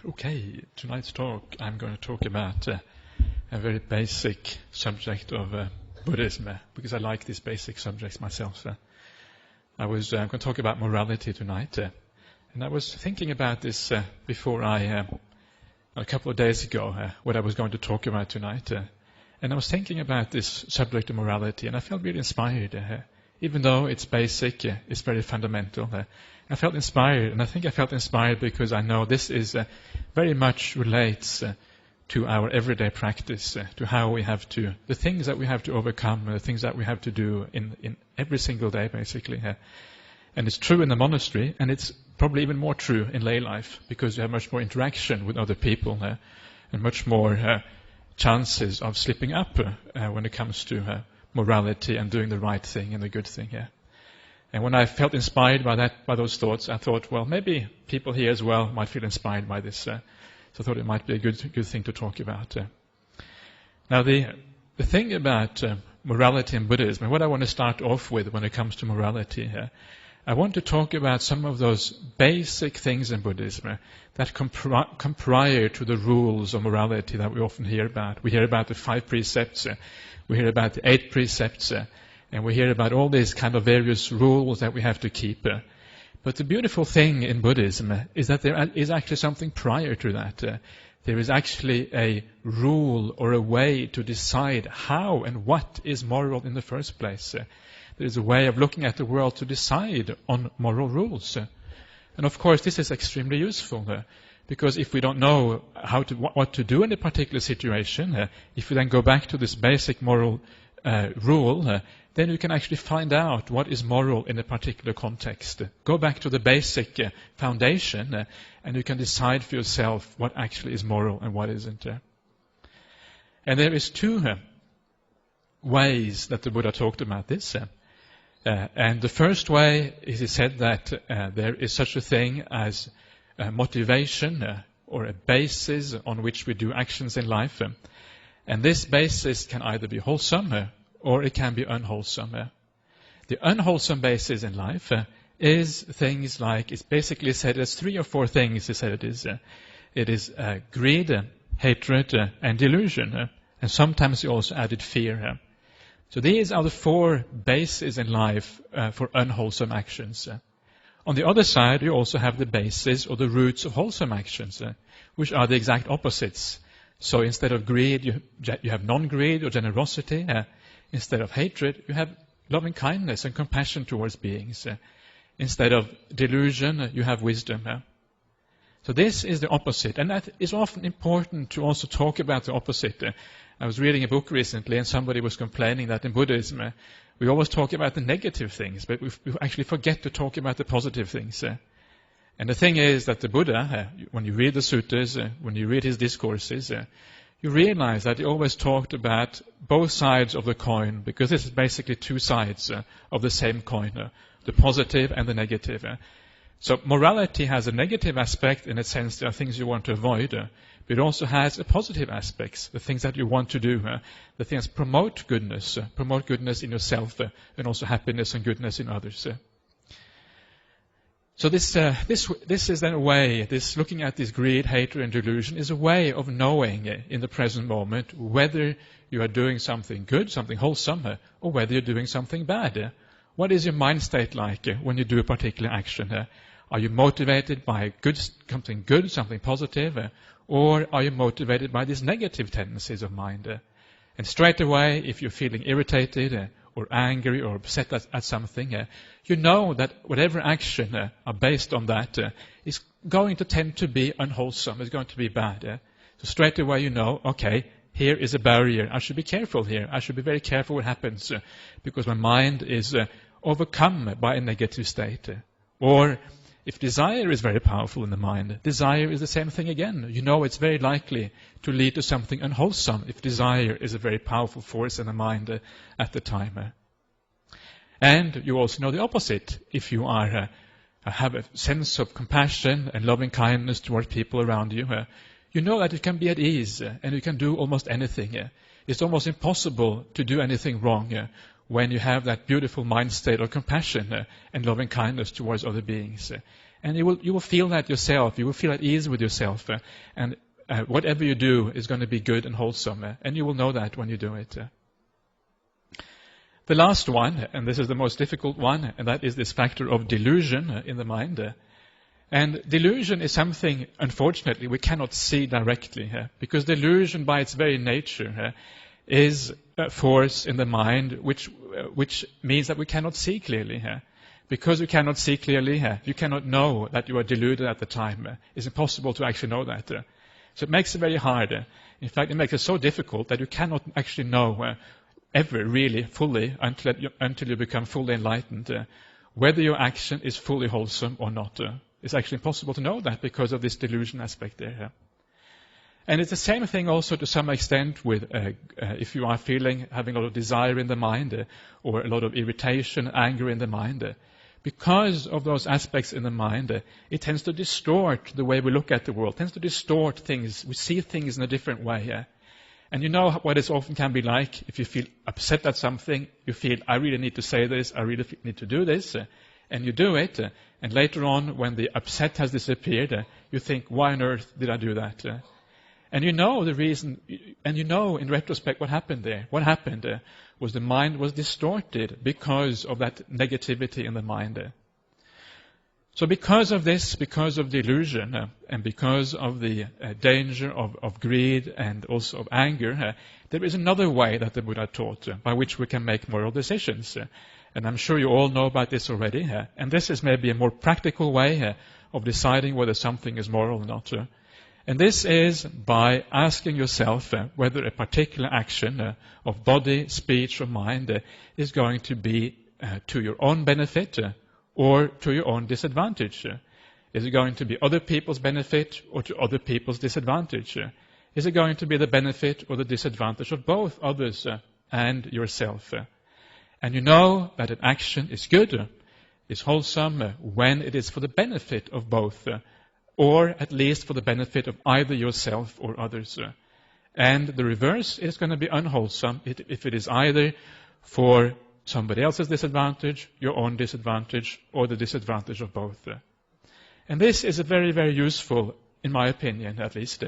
Okay, tonight's talk I'm going to talk about a very basic subject of Buddhism, because I like these basic subjects myself. I was going to talk about morality tonight, and I was thinking about this before a couple of days ago, what I was going to talk about tonight, and I was thinking about this subject of morality, and I felt really inspired. Even though it's basic, it's very fundamental. I felt inspired, and I think I felt inspired because I know this is very much relates to our everyday practice, to how we have to, the things that we have to overcome, the things that we have to do in every single day, basically. And it's true in the monastery, and it's probably even more true in lay life, because you have much more interaction with other people and much more chances of slipping up when it comes to morality and doing the right thing and the good thing. And when I felt inspired by those thoughts, I thought, well, maybe people here as well might feel inspired by this. So I thought it might be a good thing to talk about. Now, the thing about morality in Buddhism, and what I want to start off with when it comes to morality, I want to talk about some of those basic things in Buddhism that come prior to the rules of morality that we often hear about. We hear about the 5 precepts, we hear about the 8 precepts, and we hear about all these kind of various rules that we have to keep. But the beautiful thing in Buddhism is that there is actually something prior to that. There is actually a rule or a way to decide how and what is moral in the first place. There is a way of looking at the world to decide on moral rules. And of course this is extremely useful, because if we don't know what to do in a particular situation, if we then go back to this basic moral rule, then you can actually find out what is moral in a particular context. Go back to the basic foundation, and you can decide for yourself what actually is moral and what isn't. And there is 2 ways that the Buddha talked about this. And the first way is he said that there is such a thing as motivation or a basis on which we do actions in life. And this basis can either be wholesome or it can be unwholesome. The unwholesome basis in life is things like, it's basically said as 3 or 4 things. He said it is. It is greed, hatred, and delusion. And sometimes he also added fear. So these are the 4 bases in life for unwholesome actions. On the other side, you also have the basis or the roots of wholesome actions, which are the exact opposites. So instead of greed, you have non-greed or generosity. Instead of hatred, you have loving kindness and compassion towards beings. Instead of delusion, you have wisdom. So this is the opposite. And that is often important to also talk about the opposite. I was reading a book recently, and somebody was complaining that in Buddhism, we always talk about the negative things, but we actually forget to talk about the positive things. And the thing is that the Buddha, when you read the suttas, when you read his discourses, you realize that he always talked about both sides of the coin, because this is basically 2 sides of the same coin, the positive and the negative. So morality has a negative aspect in a sense there are things you want to avoid, but it also has a positive aspects, the things that you want to do, the things that promote goodness in yourself, and also happiness and goodness in others. So this is then a way, this looking at this greed, hatred, and delusion is a way of knowing in the present moment whether you are doing something good, something wholesome, or whether you're doing something bad. What is your mind state like when you do a particular action? Are you motivated by something good, something positive, or are you motivated by these negative tendencies of mind? And straight away, if you're feeling irritated or angry or upset at something, you know that whatever action are based on that is going to tend to be unwholesome, is going to be bad. So straight away you know, okay, here is a barrier. I should be careful here. I should be very careful what happens because my mind is overcome by a negative state. Or if desire is very powerful in the mind, desire is the same thing again. You know it's very likely to lead to something unwholesome if desire is a very powerful force in the mind at the time. And you also know the opposite. If you have a sense of compassion and loving kindness towards people around you, you know that you can be at ease and you can do almost anything. It's almost impossible to do anything wrong when you have that beautiful mind state of compassion and loving kindness towards other beings. And you will feel that yourself. You will feel at ease with yourself. And whatever you do is going to be good and wholesome. And you will know that when you do it. The last one, and this is the most difficult one, and that is this factor of delusion in the mind. And delusion is something, unfortunately, we cannot see directly. Because delusion by its very nature is a force in the mind which means that we cannot see clearly. Because you cannot see clearly, you cannot know that you are deluded at the time. It's impossible to actually know that. So it makes it very hard. In fact, it makes it so difficult that you cannot actually know ever really fully until you become fully enlightened whether your action is fully wholesome or not. It's actually impossible to know that because of this delusion aspect there. And it's the same thing also to some extent with if you are having a lot of desire in the mind or a lot of irritation, anger in the mind. Because of those aspects in the mind, it tends to distort the way we look at the world, tends to distort things. We see things in a different way. And you know what it often can be like if you feel upset at something, you feel, I really need to say this, I really need to do this, and you do it, and later on when the upset has disappeared, you think, why on earth did I do that? And you know the reason, and you know in retrospect what happened there. What happened was the mind was distorted because of that negativity in the mind. So because of this, because of delusion, and because of the danger of greed and also of anger, there is another way that the Buddha taught by which we can make moral decisions. And I'm sure you all know about this already. And this is maybe a more practical way of deciding whether something is moral or not. And this is by asking yourself whether a particular action of body, speech, or mind is going to be to your own benefit or to your own disadvantage. Is it going to be other people's benefit or to other people's disadvantage? Is it going to be the benefit or the disadvantage of both others and yourself? And you know that an action is good, is wholesome, when it is for the benefit of both, or at least for the benefit of either yourself or others. And the reverse is going to be unwholesome if it is either for somebody else's disadvantage, your own disadvantage, or the disadvantage of both. And this is a very, very useful, in my opinion at least,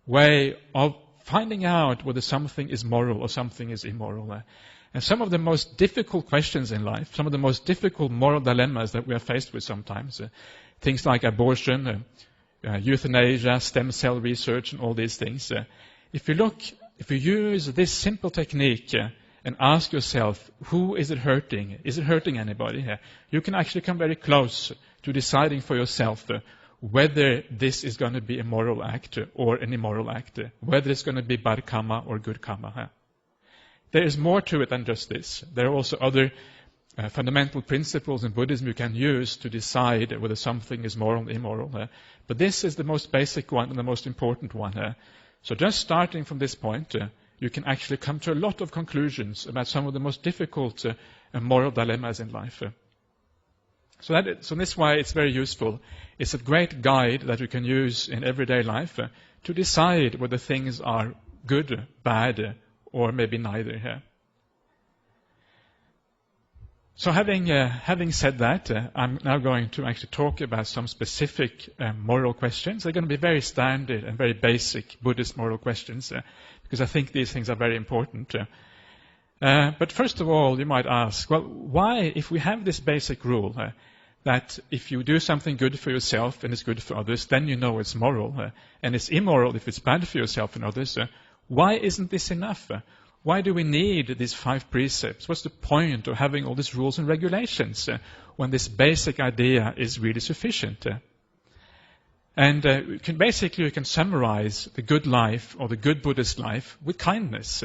way of finding out whether something is moral or something is immoral. And some of the most difficult questions in life, some of the most difficult moral dilemmas that we are faced with sometimes, things like abortion, euthanasia, stem cell research, and all these things. If you use this simple technique and ask yourself, who is it hurting? Is it hurting anybody? You can actually come very close to deciding for yourself whether this is going to be a moral act or an immoral act, whether it's going to be bad karma or good karma. There is more to it than just this. There are also other fundamental principles in Buddhism you can use to decide whether something is moral or immoral. But this is the most basic one and the most important one. So just starting from this point, you can actually come to a lot of conclusions about some of the most difficult moral dilemmas in life. So this is why it's very useful. It's a great guide that you can use in everyday life to decide whether things are good, bad, or maybe neither. So having said that, I'm now going to actually talk about some specific moral questions. They're going to be very standard and very basic Buddhist moral questions, because I think these things are very important. But first of all, you might ask, well, why, if we have this basic rule that if you do something good for yourself and it's good for others, then you know it's moral, and it's immoral if it's bad for yourself and others, why isn't this enough? Why do we need these 5 precepts? What's the point of having all these rules and regulations when this basic idea is really sufficient? And you can summarize the good life or the good Buddhist life with kindness.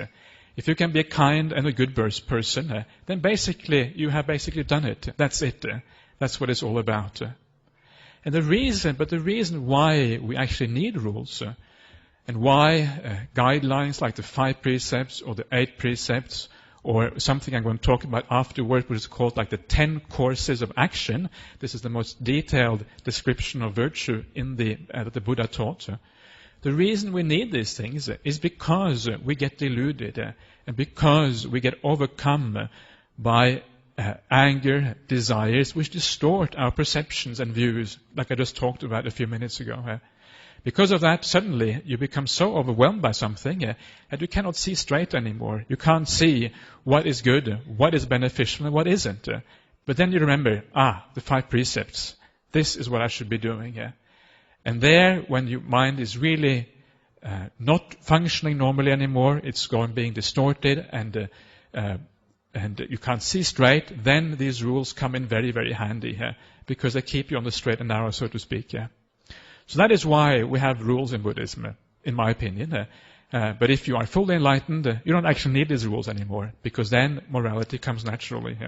If you can be a kind and a good person, then basically you have basically done it. That's it. That's what it's all about. And the reason why we actually need rules and why guidelines like the 5 precepts or the 8 precepts or something I'm going to talk about afterward, which is called like the 10 courses of action. This is the most detailed description of virtue in that the Buddha taught. The reason we need these things is because we get deluded and because we get overcome by anger, desires, which distort our perceptions and views, like I just talked about a few minutes ago. Because of that, suddenly you become so overwhelmed by something that you cannot see straight anymore. You can't see what is good, what is beneficial, and what isn't. But then you remember, the 5 precepts. This is what I should be doing. And there, when your mind is really not functioning normally anymore, it's being distorted, and you can't see straight, then these rules come in very, very handy, because they keep you on the straight and narrow, so to speak. So that is why we have rules in Buddhism, in my opinion. But if you are fully enlightened, you don't actually need these rules anymore, because then morality comes naturally.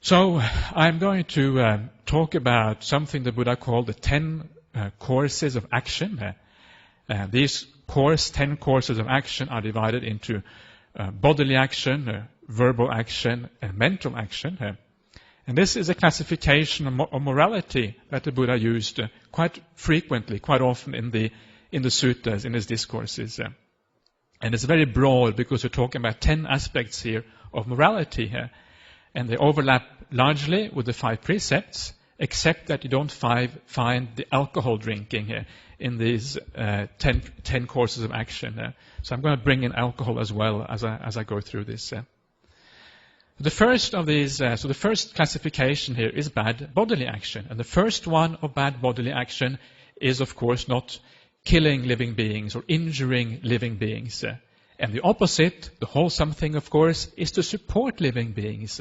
So I'm going to talk about something the Buddha called the 10 courses of action. These 10 courses of action are divided into bodily action, verbal action, and mental action. And this is a classification of morality that the Buddha used quite frequently, quite often in the suttas, in his discourses. And it's very broad because we're talking about 10 aspects here of morality here. And they overlap largely with the 5 precepts, except that you don't find the alcohol drinking here in these 10 courses of action. So I'm going to bring in alcohol as well as I go through this. The first of these, so the first classification here is bad bodily action. And the first one of bad bodily action is, of course, not killing living beings or injuring living beings. And the opposite, the wholesome thing, of course, is to support living beings,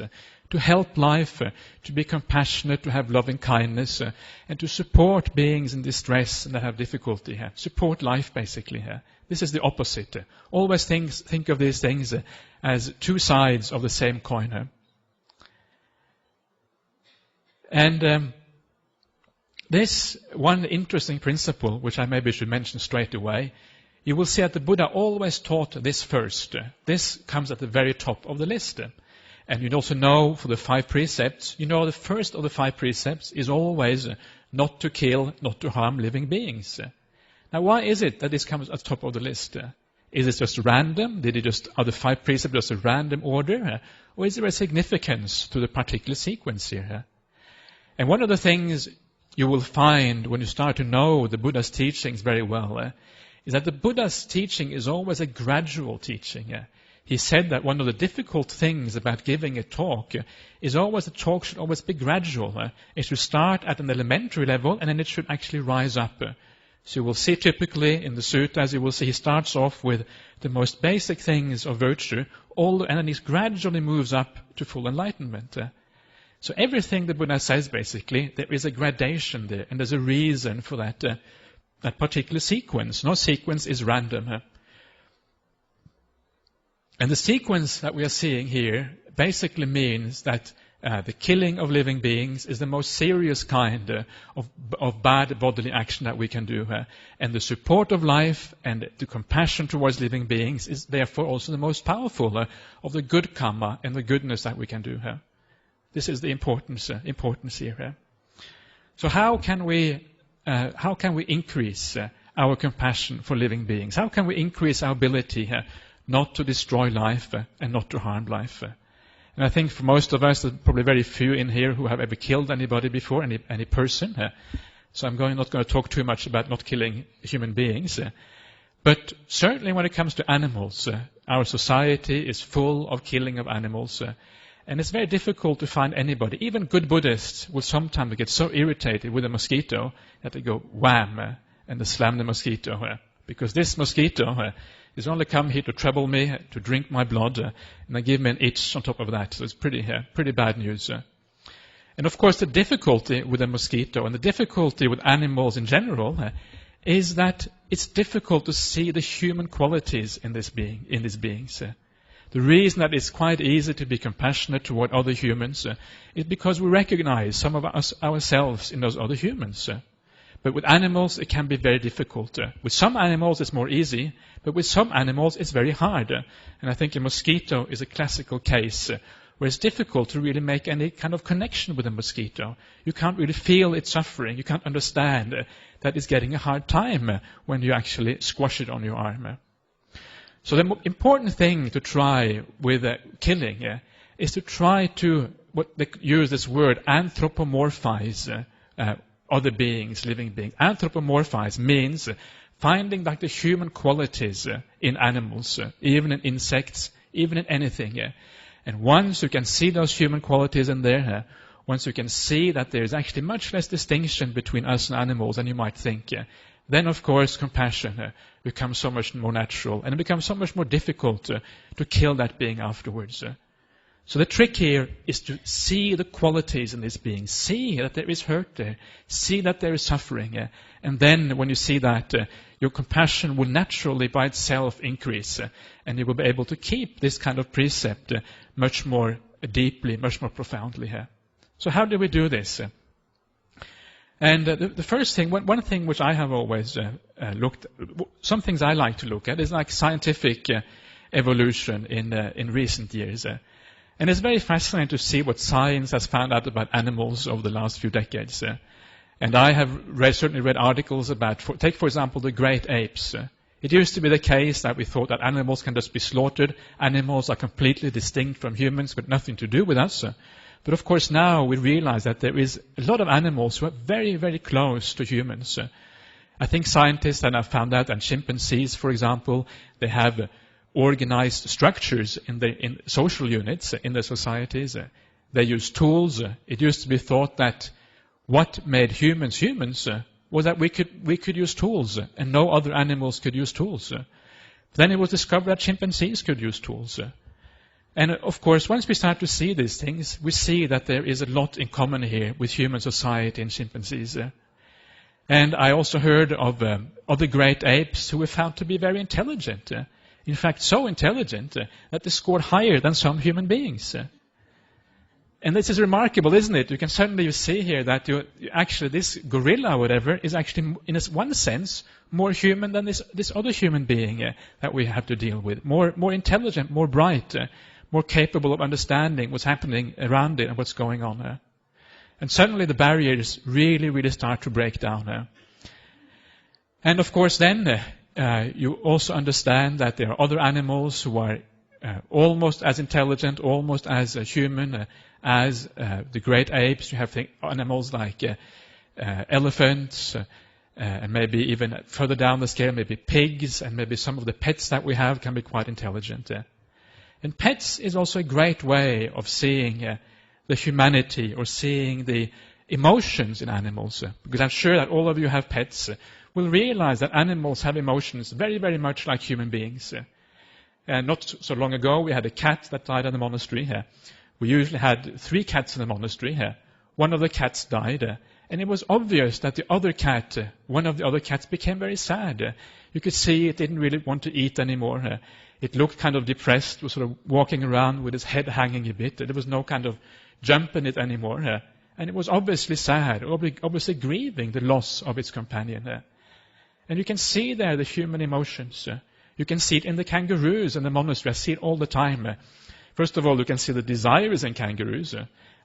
to help life, to be compassionate, to have loving kindness, and to support beings in distress and that have difficulty. Support life, basically. This is the opposite. Always think of these things as 2 sides of the same coin. And this one interesting principle, which I maybe should mention straight away, you will see that the Buddha always taught this first. This comes at the very top of the list. And you also know for the 5 precepts, the first of the 5 precepts is always not to kill, not to harm living beings. Now, why is it that this comes at the top of the list? Is it just random? Are the 5 precepts just a random order? Or is there a significance to the particular sequence here? And one of the things you will find when you start to know the Buddha's teachings very well is that the Buddha's teaching is always a gradual teaching. He said that one of the difficult things about giving a talk is always the talk should always be gradual. It should start at an elementary level and then it should actually rise up. So you will see typically in the sutta, as you will see, he starts off with the most basic things of virtue, and then he gradually moves up to full enlightenment. So everything the Buddha says, basically, there is a gradation there, and there's a reason for that particular sequence. No sequence is random. And the sequence that we are seeing here basically means that the killing of living beings is the most serious kind of bad bodily action that we can do. And the support of life and the compassion towards living beings is therefore also the most powerful of the good karma and the goodness that we can do. This is the importance here. So how can we increase our compassion for living beings? How can we increase our ability not to destroy life and not to harm life? And I think for most of us, there's probably very few in here who have ever killed anybody before, any person. So I'm not going to talk too much about not killing human beings. But certainly when it comes to animals, our society is full of killing of animals. And it's very difficult to find anybody. Even good Buddhists will sometimes get so irritated with a mosquito that they go wham and they slam the mosquito. Because this mosquito has only come here to trouble me, to drink my blood, and they give me an itch on top of that. So it's pretty bad news. And of course the difficulty with a mosquito and the difficulty with animals in general is that it's difficult to see the human qualities in these beings. The reason that it's quite easy to be compassionate toward other humans is because we recognize some of us ourselves in those other humans. But with animals, it can be very difficult. With some animals, it's more easy, but with some animals, it's very hard. And I think a mosquito is a classical case where it's difficult to really make any kind of connection with a mosquito. You can't really feel its suffering. You can't understand that it's getting a hard time when you actually squash it on your arm. So the important thing to try with killing is to try to, what they use this word, anthropomorphize other beings, living beings. Anthropomorphize means finding like the human qualities in animals, even in insects, even in anything. And once you can see those human qualities in there, once you can see that there is actually much less distinction between us and animals than you might think, then of course compassion becomes so much more natural, and it becomes so much more difficult to kill that being afterwards. So the trick here is to see the qualities in this being, see that there is hurt there, see that there is suffering, and then when you see that, your compassion will naturally by itself increase, and you will be able to keep this kind of precept much more deeply, much more profoundly here. So how do we do this? And the first thing, one thing which I have always looked, some things I like to look at is like scientific evolution in recent years. And it's very fascinating to see what science has found out about animals over the last few decades. And I have certainly read articles about, take for example the great apes. It used to be the case that we thought that animals can just be slaughtered. Animals are completely distinct from humans with nothing to do with us. But of course now we realize that there is a lot of animals who are very, very close to humans. I think scientists have now found out that chimpanzees, for example, they have organized structures in social units in their societies. They use tools. It used to be thought that what made humans humans was that we could use tools, and no other animals could use tools. Then it was discovered that chimpanzees could use tools. And of course, once we start to see these things, we see that there is a lot in common here with human society and chimpanzees. And I also heard of other great apes who were found to be very intelligent. In fact, so intelligent that they scored higher than some human beings. And this is remarkable, isn't it? You can certainly see here that actually this gorilla or whatever is actually, in one sense, more human than this other human being that we have to deal with. More intelligent, more bright, more capable of understanding what's happening around it and what's going on. And suddenly the barriers really, really start to break down. And of course then, you also understand that there are other animals who are almost as intelligent, almost as human as the great apes. You have animals like elephants, and maybe even further down the scale, maybe pigs, and maybe some of the pets that we have can be quite intelligent. And pets is also a great way of seeing the humanity or seeing the emotions in animals. Because I'm sure that all of you have pets, will realize that animals have emotions very, very much like human beings. Not so long ago, we had a cat that died in the monastery. We usually had 3 cats in the monastery. One of the cats died, and it was obvious that the other cat, one of the other cats, became very sad. You could see it didn't really want to eat anymore. It looked kind of depressed, was sort of walking around with its head hanging a bit. There was no kind of jump in it anymore. And it was obviously sad, obviously grieving the loss of its companion. And you can see there the human emotions. You can see it in the kangaroos in the monastery. I see it all the time. First of all, you can see the desires in kangaroos.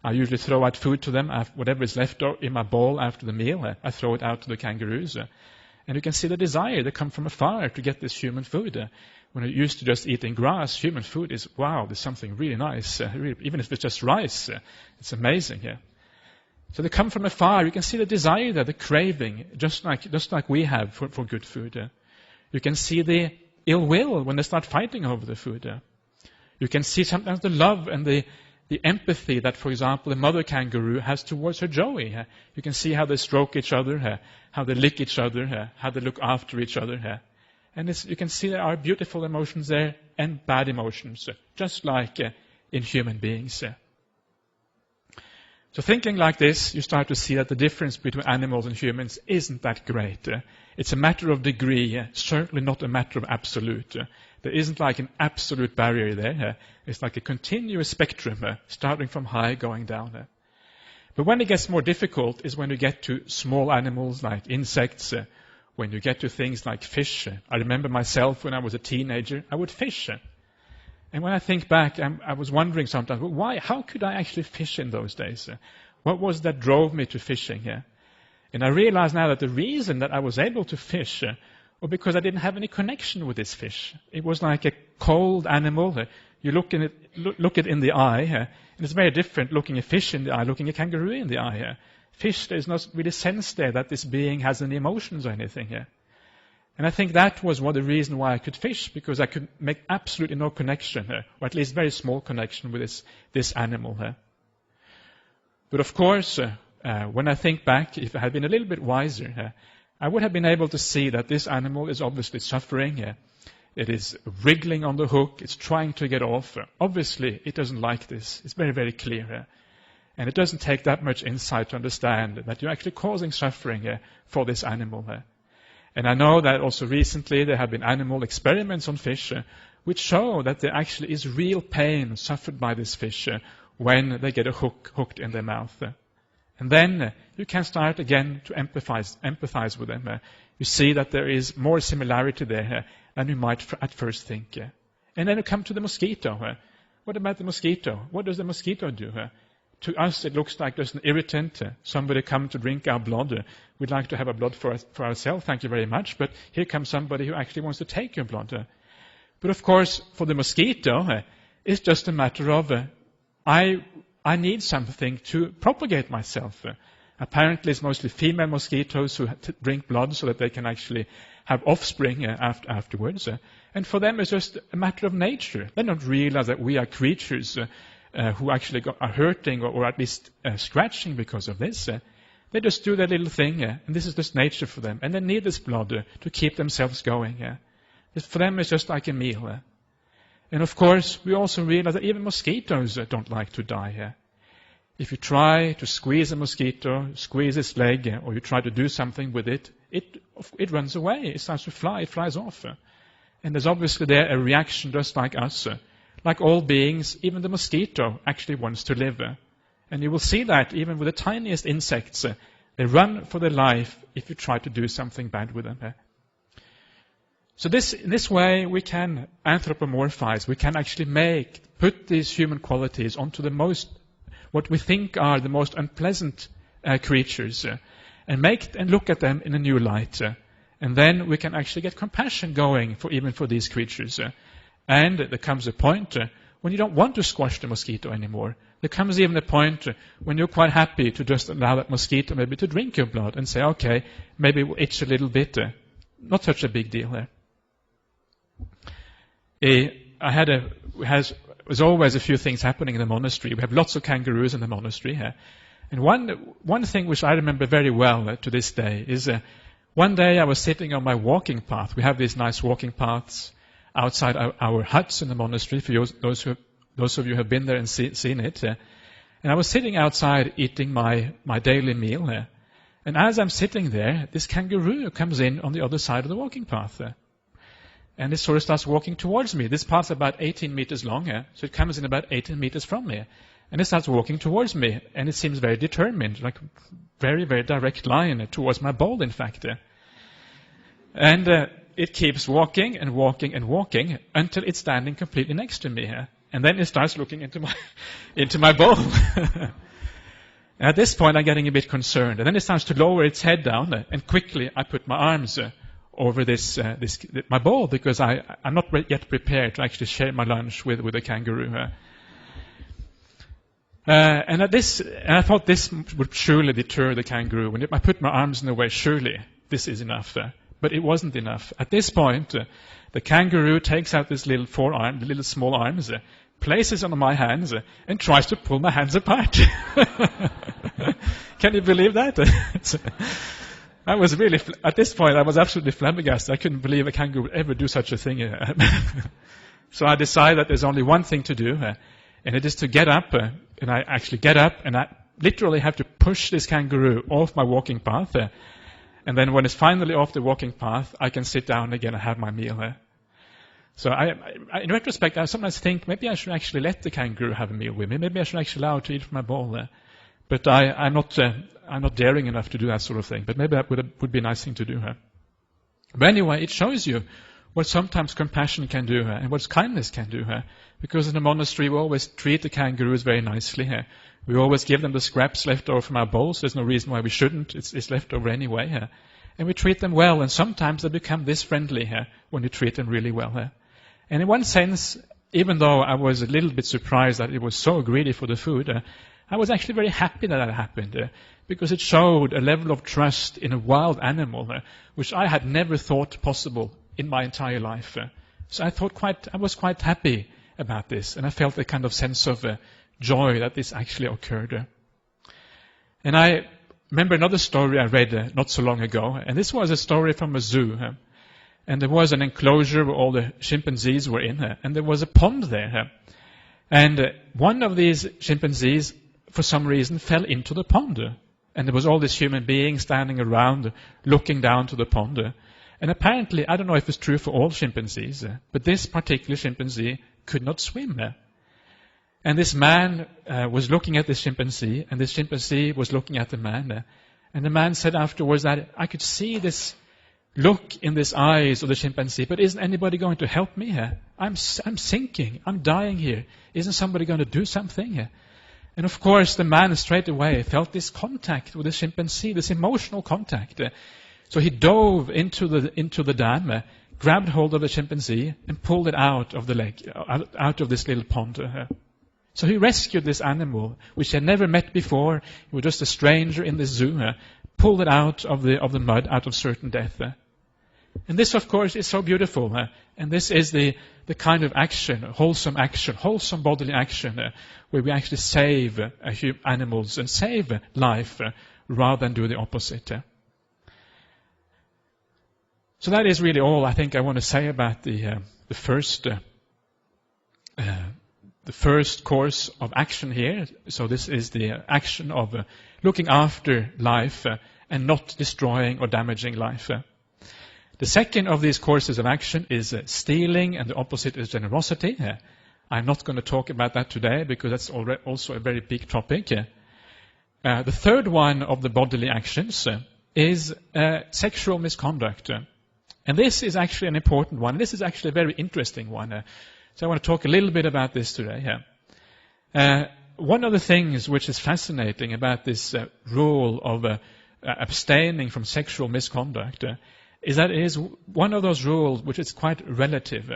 I usually throw out food to them, whatever is left in my bowl after the meal. I throw it out to the kangaroos. And you can see the desire. They come from afar to get this human food. When you're used to just eating grass, human food is, wow, there's something really nice. Even if it's just rice, it's amazing. So they come from afar. You can see the desire there, the craving, just like we have for good food. You can see the ill will when they start fighting over the food. You can see sometimes the love and the empathy that, for example, the mother kangaroo has towards her joey. You can see how they stroke each other, how they lick each other, how they look after each other. And you can see there are beautiful emotions there and bad emotions, just like in human beings. So thinking like this, you start to see that the difference between animals and humans isn't that great. It's a matter of degree, certainly not a matter of absolute. There isn't like an absolute barrier there. It's like a continuous spectrum, starting from high, going down. But when it gets more difficult is when you get to small animals like insects, when you get to things like fish. I remember myself when I was a teenager, I would fish. And when I think back, I was wondering sometimes, well, how could I actually fish in those days? What was that drove me to fishing? And I realize now that the reason that I was able to fish or because I didn't have any connection with this fish. It was like a cold animal. You look it in the eye, and it's very different looking a fish in the eye, looking a kangaroo in the eye. Fish, there's not really sense there that this being has any emotions or anything here. And I think that was one of the reasons why I could fish, because I could make absolutely no connection here, or at least very small connection with this animal here. But of course, when I think back, if I had been a little bit wiser, I would have been able to see that this animal is obviously suffering. It is wriggling on the hook. It's trying to get off. Obviously, it doesn't like this. It's very, very clear. And it doesn't take that much insight to understand that you're actually causing suffering for this animal. And I know that also recently there have been animal experiments on fish which show that there actually is real pain suffered by this fish when they get a hook hooked in their mouth. And then you can start again to empathize with them. You see that there is more similarity there than you might at first think. And then you come to the mosquito. What about the mosquito? What does the mosquito do? To us, it looks like just an irritant. Somebody come to drink our blood. We'd like to have our blood for ourselves, thank you very much. But here comes somebody who actually wants to take your blood. But of course, for the mosquito, it's just a matter of I need something to propagate myself. Apparently, it's mostly female mosquitoes who drink blood so that they can actually have offspring afterwards. And for them, it's just a matter of nature. They don't realize that we are creatures who actually are hurting or at least scratching because of this. They just do their little thing, and this is just nature for them. And they need this blood to keep themselves going. For them, it's just like a meal. And of course, we also realize that even mosquitoes don't like to die. If you try to squeeze a mosquito, squeeze its leg, or you try to do something with it, it runs away. It starts to fly. It flies off. And there's obviously there a reaction just like us. Like all beings, even the mosquito actually wants to live. And you will see that even with the tiniest insects. They run for their life if you try to do something bad with them. So in this way, we can anthropomorphize. We can actually put these human qualities onto what we think are the most unpleasant creatures, and look at them in a new light. And then we can actually get compassion going even for these creatures. And there comes a point when you don't want to squash the mosquito anymore. There comes even a point when you're quite happy to just allow that mosquito maybe to drink your blood and say, okay, maybe it will itch a little bit. Not such a big deal there. There's always a few things happening in the monastery. We have lots of kangaroos in the monastery here. And one thing which I remember very well to this day is one day I was sitting on my walking path. We have these nice walking paths outside our huts in the monastery, for those of you who have been there and seen it. And I was sitting outside eating my daily meal. And as I'm sitting there, this kangaroo comes in on the other side of the walking path. And it sort of starts walking towards me. This path's about 18 meters long, so it comes in about 18 meters from me. And it starts walking towards me, and it seems very determined, like a very, very direct line towards my bowl, in fact. And it keeps walking and walking and walking until it's standing completely next to me. And then it starts looking into my bowl. At this point, I'm getting a bit concerned. And then it starts to lower its head down, and quickly I put my arms over my bowl, because I'm not yet prepared to actually share my lunch with a kangaroo. And I thought this would surely deter the kangaroo. When I put my arms in the way, surely this is enough. But it wasn't enough. At this point, the kangaroo takes out this little forearm, the little small arms, places it on my hands, and tries to pull my hands apart. Can you believe that? I was really, at this point, I was absolutely flabbergasted. I couldn't believe a kangaroo would ever do such a thing. So I decided that there's only one thing to do, and it is to get up. And I actually get up, and I literally have to push this kangaroo off my walking path. And then when it's finally off the walking path, I can sit down again and have my meal. So in retrospect, I sometimes think maybe I should actually let the kangaroo have a meal with me. Maybe I should actually allow it to eat from my bowl. But I'm not daring enough to do that sort of thing. But maybe that would be a nice thing to do. But anyway, it shows you what sometimes compassion can do and what kindness can do. Because in the monastery, we always treat the kangaroos very nicely. We always give them the scraps left over from our bowls. There's no reason why we shouldn't. It's left over anyway. And we treat them well, and sometimes they become this friendly when you treat them really well. And in one sense, even though I was a little bit surprised that it was so greedy for the food, I was actually very happy that happened, because it showed a level of trust in a wild animal, which I had never thought possible in my entire life. So I was quite happy about this, and I felt a kind of sense of joy that this actually occurred. And I remember another story I read not so long ago, and this was a story from a zoo. And there was an enclosure where all the chimpanzees were in, and there was a pond there. And one of these chimpanzees, for some reason, fell into the pond. And there was all these human beings standing around looking down to the pond. And apparently, I don't know if it's true for all chimpanzees, but this particular chimpanzee could not swim. And this man was looking at this chimpanzee, and this chimpanzee was looking at the man. And the man said afterwards that I could see this look in the eyes of the chimpanzee, but isn't anybody going to help me here? I'm sinking. I'm dying here. Isn't somebody going to do something here? And of course, the man straight away felt this contact with the chimpanzee, this emotional contact. So he dove into the dam, grabbed hold of the chimpanzee, and pulled it out of the lake, out of this little pond. So he rescued this animal, which he had never met before. He was just a stranger in the zoo. Pulled it out of the mud, out of certain death. And this, of course, is so beautiful. And this is the kind of action, wholesome bodily action, where we actually save animals and save life rather than do the opposite. So that is really all I think I want to say about the first course of action here. So this is the action of looking after life and not destroying or damaging life. The second of these courses of action is stealing, and the opposite is generosity. I'm not going to talk about that today because that's also a very big topic. The third one of the bodily actions is sexual misconduct. And this is actually an important one. This is actually a very interesting one. So I want to talk a little bit about this today. One of the things which is fascinating about this rule of abstaining from sexual misconduct is that it is one of those rules which is quite relative.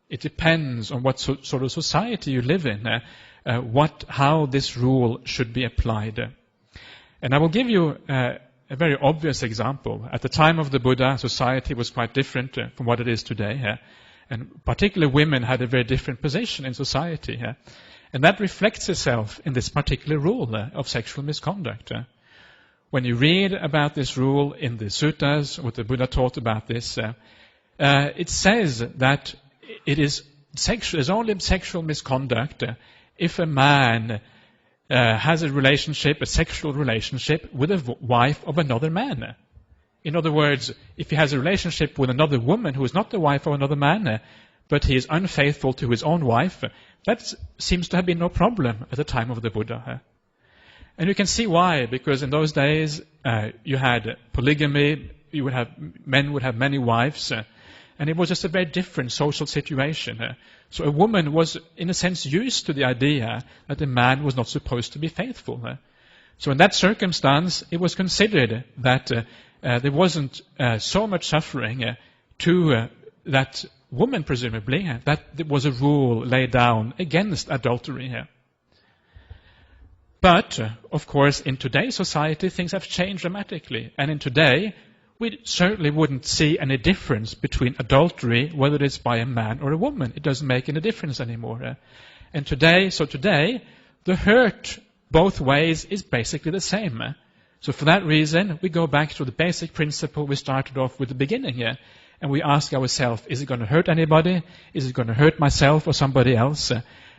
It depends on what sort of society you live in, how this rule should be applied. And I will give you a very obvious example. At the time of the Buddha, society was quite different from what it is today. And particularly women had a very different position in society. And that reflects itself in this particular rule of sexual misconduct. When you read about this rule in the suttas, what the Buddha taught about this, it says that it is only sexual misconduct if a man has a sexual relationship with a wife of another man. In other words, if he has a relationship with another woman who is not the wife of another man, but he is unfaithful to his own wife, that seems to have been no problem at the time of the Buddha. And you can see why, because in those days you had polygamy, men would have many wives, and it was just a very different social situation. So a woman was, in a sense, used to the idea that a man was not supposed to be faithful. So in that circumstance, it was considered that there wasn't so much suffering to that woman, presumably, that there was a rule laid down against adultery. But, of course, in today's society, things have changed dramatically. And in today, we certainly wouldn't see any difference between adultery, whether it's by a man or a woman. It doesn't make any difference anymore. And today, the hurt both ways is basically the same. So for that reason, we go back to the basic principle we started off with the beginning here. And we ask ourselves, is it going to hurt anybody? Is it going to hurt myself or somebody else?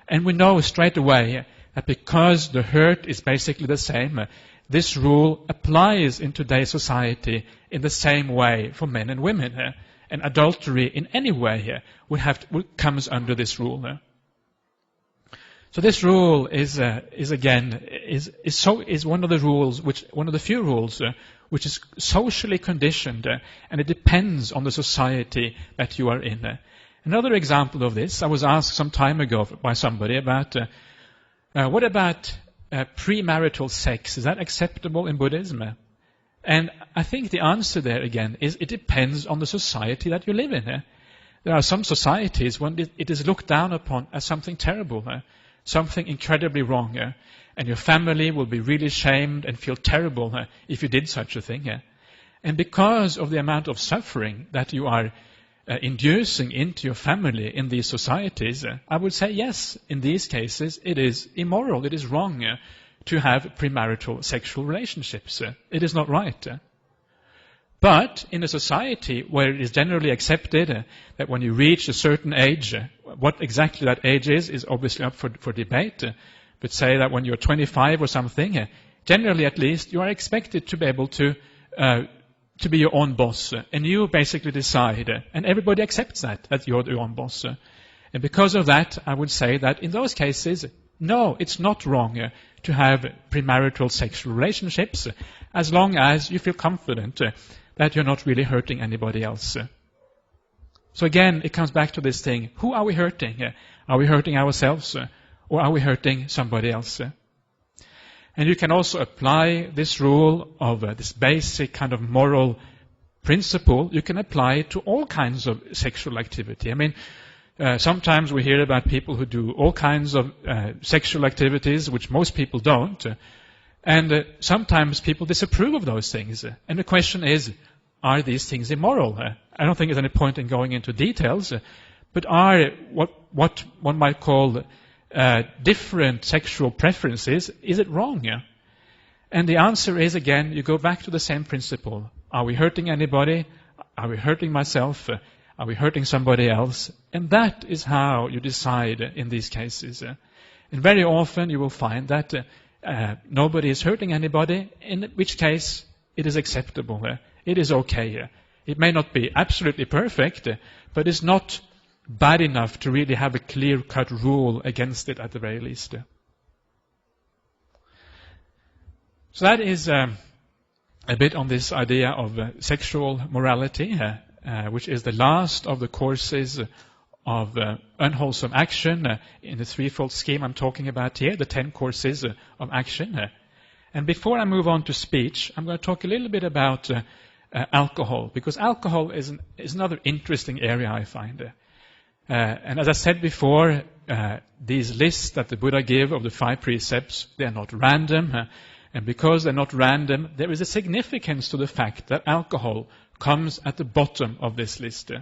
And we know straight away that because the hurt is basically the same, this rule applies in today's society in the same way for men and women. And adultery in any way comes under this rule. So this rule is one of the rules, one of the few rules which is socially conditioned, and it depends on the society that you are in. Another example of this, I was asked some time ago by somebody about what about premarital sex? Is that acceptable in Buddhism? And I think the answer there again is it depends on the society that you live in. There are some societies when it is looked down upon as something terrible, something incredibly wrong, and your family will be really shamed and feel terrible if you did such a thing. And because of the amount of suffering that you are inducing into your family in these societies, I would say yes, in these cases it is immoral, it is wrong to have premarital sexual relationships. It is not right. But in a society where it is generally accepted that when you reach a certain age, what exactly that age is obviously up for debate, but say that when you're 25 or something, generally at least, you are expected to be able to be your own boss, and you basically decide, and everybody accepts that you're your own boss. And because of that, I would say that in those cases, no, it's not wrong to have premarital sexual relationships, as long as you feel confident that you're not really hurting anybody else. So again, it comes back to this thing, who are we hurting? Are we hurting ourselves, or are we hurting somebody else? And you can also apply this rule of this basic kind of moral principle, you can apply it to all kinds of sexual activity. I mean, sometimes we hear about people who do all kinds of sexual activities, which most people don't. And sometimes people disapprove of those things. And the question is, are these things immoral? I don't think there's any point in going into details, but are what one might call different sexual preferences, is it wrong? And the answer is, again, you go back to the same principle. Are we hurting anybody? Are we hurting myself? Are we hurting somebody else? And that is how you decide in these cases. And very often you will find that nobody is hurting anybody, in which case it is acceptable. It is okay. It may not be absolutely perfect, but it's not bad enough to really have a clear-cut rule against it at the very least. So that is a bit on this idea of sexual morality, which is the last of the courses of unwholesome action in the threefold scheme I'm talking about here, the 10 courses of action. And before I move on to speech, I'm going to talk a little bit about alcohol, because alcohol is another interesting area I find. And as I said before, these lists that the Buddha gave of the 5 precepts, they are not random. And because they're not random, there is a significance to the fact that alcohol comes at the bottom of this list.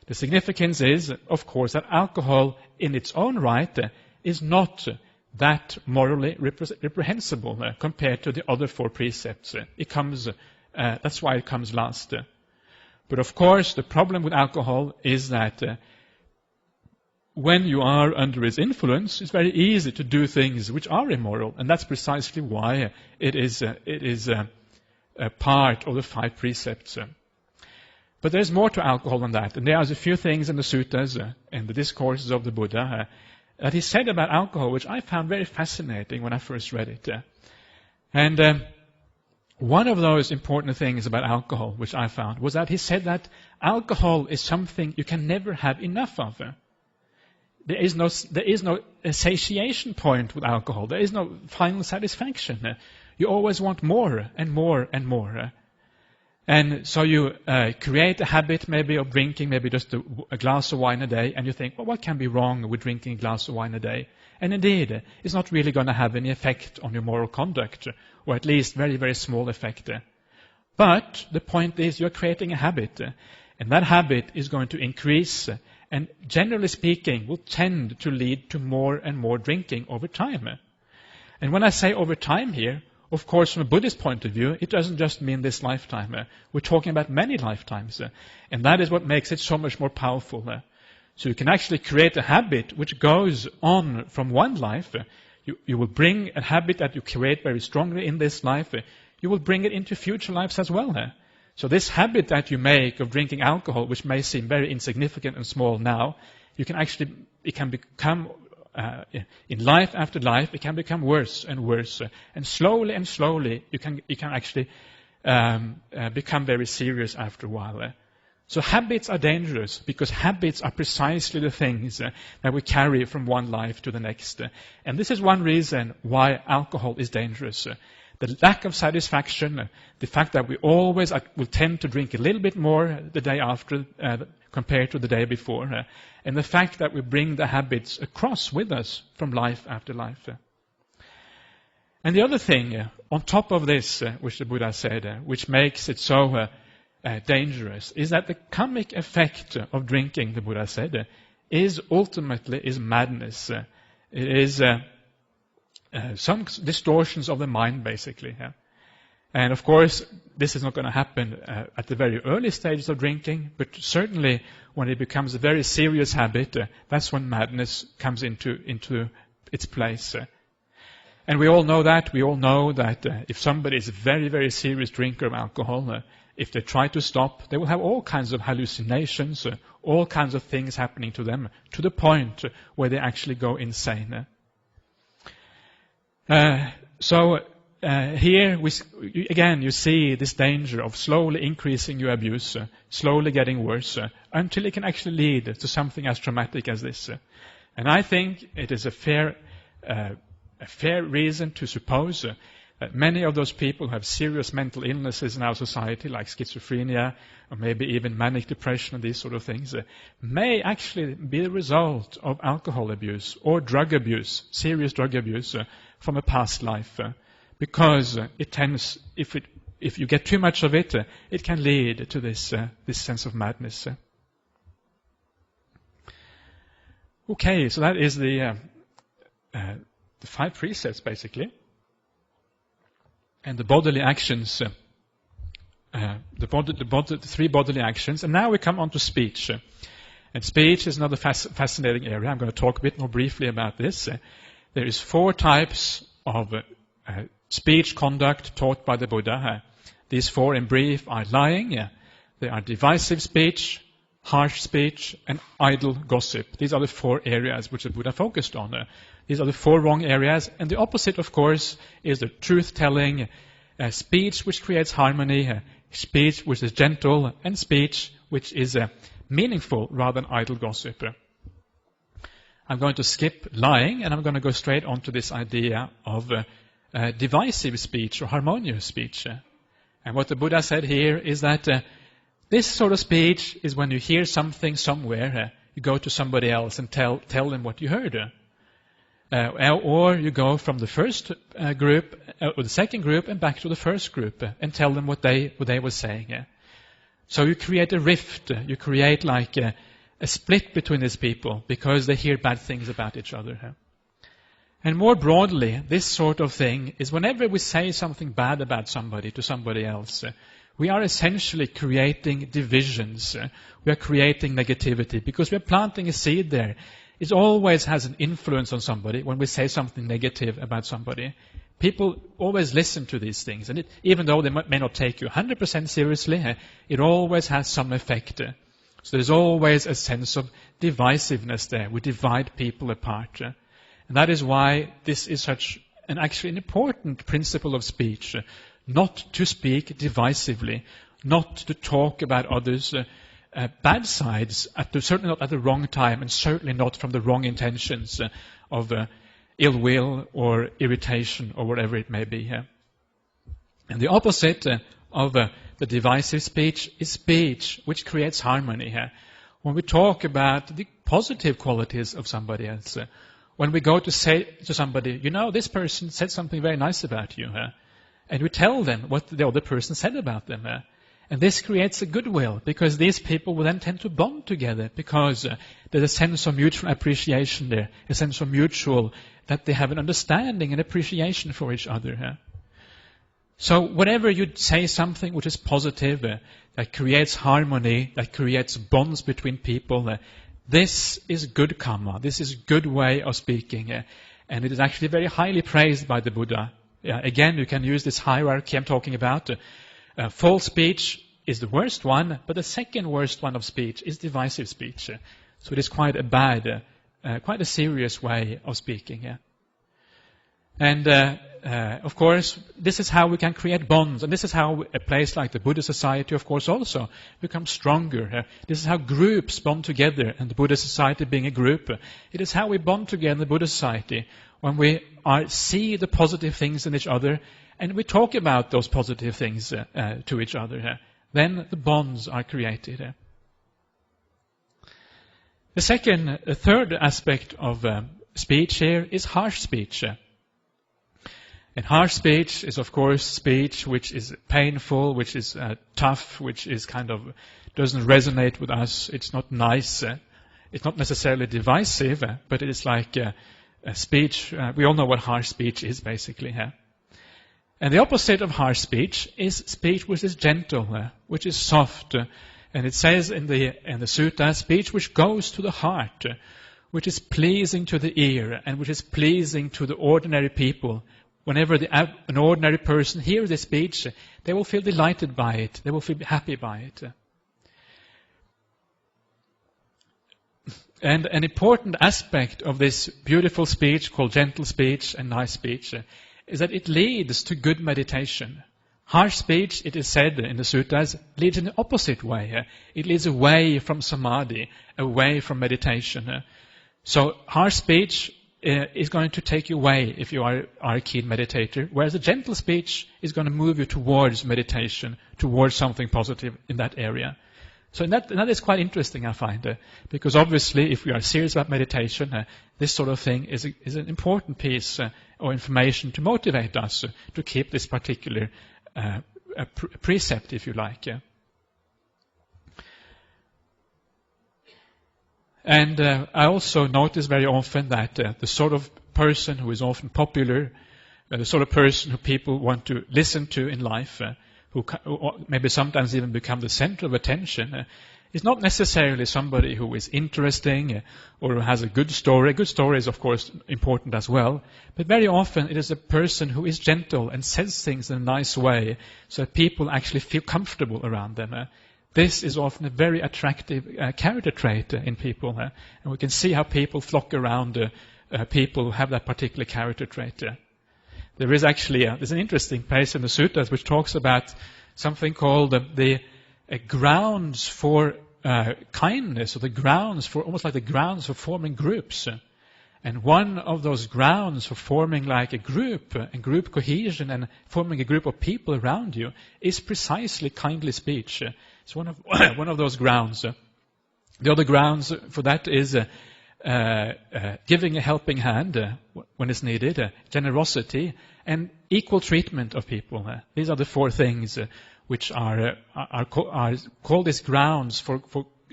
The significance is, of course, that alcohol in its own right is not that morally reprehensible compared to the other 4 precepts. It comes, that's why it comes last. But of course, the problem with alcohol is that when you are under its influence, it's very easy to do things which are immoral, and that's precisely why it is a part of the 5 precepts. But there's more to alcohol than that, and there are a few things in the suttas and the discourses of the Buddha that he said about alcohol, which I found very fascinating when I first read it. And one of those important things about alcohol, which I found, was that he said that alcohol is something you can never have enough of. There is no satiation point with alcohol. There is no final satisfaction. You always want more and more and more. And so you create a habit maybe of drinking maybe just a glass of wine a day, and you think, well, what can be wrong with drinking a glass of wine a day? And indeed, it's not really going to have any effect on your moral conduct, or at least very, very small effect. But the point is you're creating a habit, and that habit is going to increase, and generally speaking will tend to lead to more and more drinking over time. And when I say over time here, of course, from a Buddhist point of view, it doesn't just mean this lifetime. We're talking about many lifetimes. And that is what makes it so much more powerful. So you can actually create a habit which goes on from one life. You will bring a habit that you create very strongly in this life. You will bring it into future lives as well. So this habit that you make of drinking alcohol, which may seem very insignificant and small now, it can become in life after life, it can become worse and worse, and slowly, you can actually become very serious after a while. So habits are dangerous because habits are precisely the things that we carry from one life to the next. And this is one reason why alcohol is dangerous. the lack of satisfaction, the fact that we always will tend to drink a little bit more the day after compared to the day before, and the fact that we bring the habits across with us from life after life. And the other thing, on top of this, which the Buddha said, which makes it so dangerous, is that the karmic effect of drinking, the Buddha said, is ultimately madness. It is some distortions of the mind, basically. And of course, this is not going to happen at the very early stages of drinking, but certainly when it becomes a very serious habit, that's when madness comes into its place. And we all know that. We all know that if somebody is a very, very serious drinker of alcohol, if they try to stop, they will have all kinds of hallucinations, all kinds of things happening to them, to the point where they actually go insane. So here, again, you see this danger of slowly increasing your abuse, slowly getting worse, until it can actually lead to something as traumatic as this. And I think it is a fair reason to suppose that many of those people who have serious mental illnesses in our society, like schizophrenia, or maybe even manic depression and these sort of things, may actually be the result of alcohol abuse or drug abuse, serious drug abuse, from a past life. Because it tends, if you get too much of it, it can lead to this sense of madness. Okay, so that is the 5 precepts, basically. And the bodily actions, the 3 bodily actions. And now we come on to speech. And speech is another fascinating area. I'm going to talk a bit more briefly about this. There is 4 types of speech conduct taught by the Buddha. These 4 in brief are lying, they are divisive speech, harsh speech, and idle gossip. These are the 4 areas which the Buddha focused on. These are the 4 wrong areas, and the opposite, of course, is the truth-telling, speech which creates harmony, speech which is gentle, and speech which is meaningful rather than idle gossip. I'm going to skip lying, and I'm going to go straight on to this idea of divisive speech or harmonious speech. And what the Buddha said here is that this sort of speech is when you hear something somewhere, you go to somebody else and tell them what you heard. Or you go from the first group or the second group and back to the first group and tell them what they were saying. So you create a rift, you create like a split between these people because they hear bad things about each other. And more broadly, this sort of thing is whenever we say something bad about somebody to somebody else, we are essentially creating divisions. We are creating negativity because we are planting a seed there. It always has an influence on somebody when we say something negative about somebody. People always listen to these things, and even though they may not take you 100% seriously, it always has some effect. So there's always a sense of divisiveness there. We divide people apart. And that is why this is such an important principle of speech. Not to speak divisively, not to talk about others' bad sides, certainly not at the wrong time, and certainly not from the wrong intentions of ill will or irritation or whatever it may be. And the opposite of the divisive speech is speech which creates harmony. When we talk about the positive qualities of somebody else, when we go to say to somebody, this person said something very nice about you, and we tell them what the other person said about them. And this creates a goodwill, because these people will then tend to bond together, because there's a sense of mutual appreciation there, a sense of mutual, that they have an understanding and appreciation for each other. So whenever you say something which is positive, that creates harmony, that creates bonds between people, this is good karma, this is good way of speaking, and it is actually very highly praised by the Buddha. Again, you can use this hierarchy I'm talking about. False speech is the worst one, but the second worst one of speech is divisive speech. So it is quite a bad, quite a serious way of speaking. And of course, this is how we can create bonds, and this is how a place like the Buddhist society, of course, also becomes stronger. This is how groups bond together, and the Buddhist society being a group. It is how we bond together in the Buddhist society, when we see the positive things in each other, and we talk about those positive things to each other, then the bonds are created. The third aspect of speech here is harsh speech. And harsh speech is, of course, speech which is painful, which is tough, which is kind of doesn't resonate with us. It's not nice. It's not necessarily divisive, but it is like a speech. We all know what harsh speech is, basically. And the opposite of harsh speech is speech which is gentle, which is soft. And it says in the sutta, speech which goes to the heart, which is pleasing to the ear, and which is pleasing to the ordinary people. Whenever an ordinary person hears this speech, they will feel delighted by it. They will feel happy by it. And an important aspect of this beautiful speech, called gentle speech and nice speech, is that it leads to good meditation. Harsh speech, it is said in the suttas, leads in the opposite way. It leads away from samadhi, away from meditation. So harsh speech is going to take you away if you are a keen meditator, whereas a gentle speech is going to move you towards meditation, towards something positive in that area. So that is quite interesting, I find, because obviously if we are serious about meditation, this sort of thing is an important piece or information to motivate us to keep this particular precept, if you like. And I also notice very often that the sort of person who is often popular, the sort of person who people want to listen to in life, who maybe sometimes even become the center of attention, is not necessarily somebody who is interesting or who has a good story. A good story is, of course, important as well. But very often it is a person who is gentle and says things in a nice way so that people actually feel comfortable around them. This is often a very attractive character trait in people. And we can see how people flock around people who have that particular character trait. There is actually there's an interesting place in the suttas which talks about something called the grounds for kindness, or the grounds for, almost like the grounds for forming groups. And one of those grounds for forming like a group, and group cohesion, and forming a group of people around you is precisely kindly speech. It's one of those grounds. The other grounds for that is giving a helping hand when it's needed, generosity, and equal treatment of people. These are the four things which are called as grounds for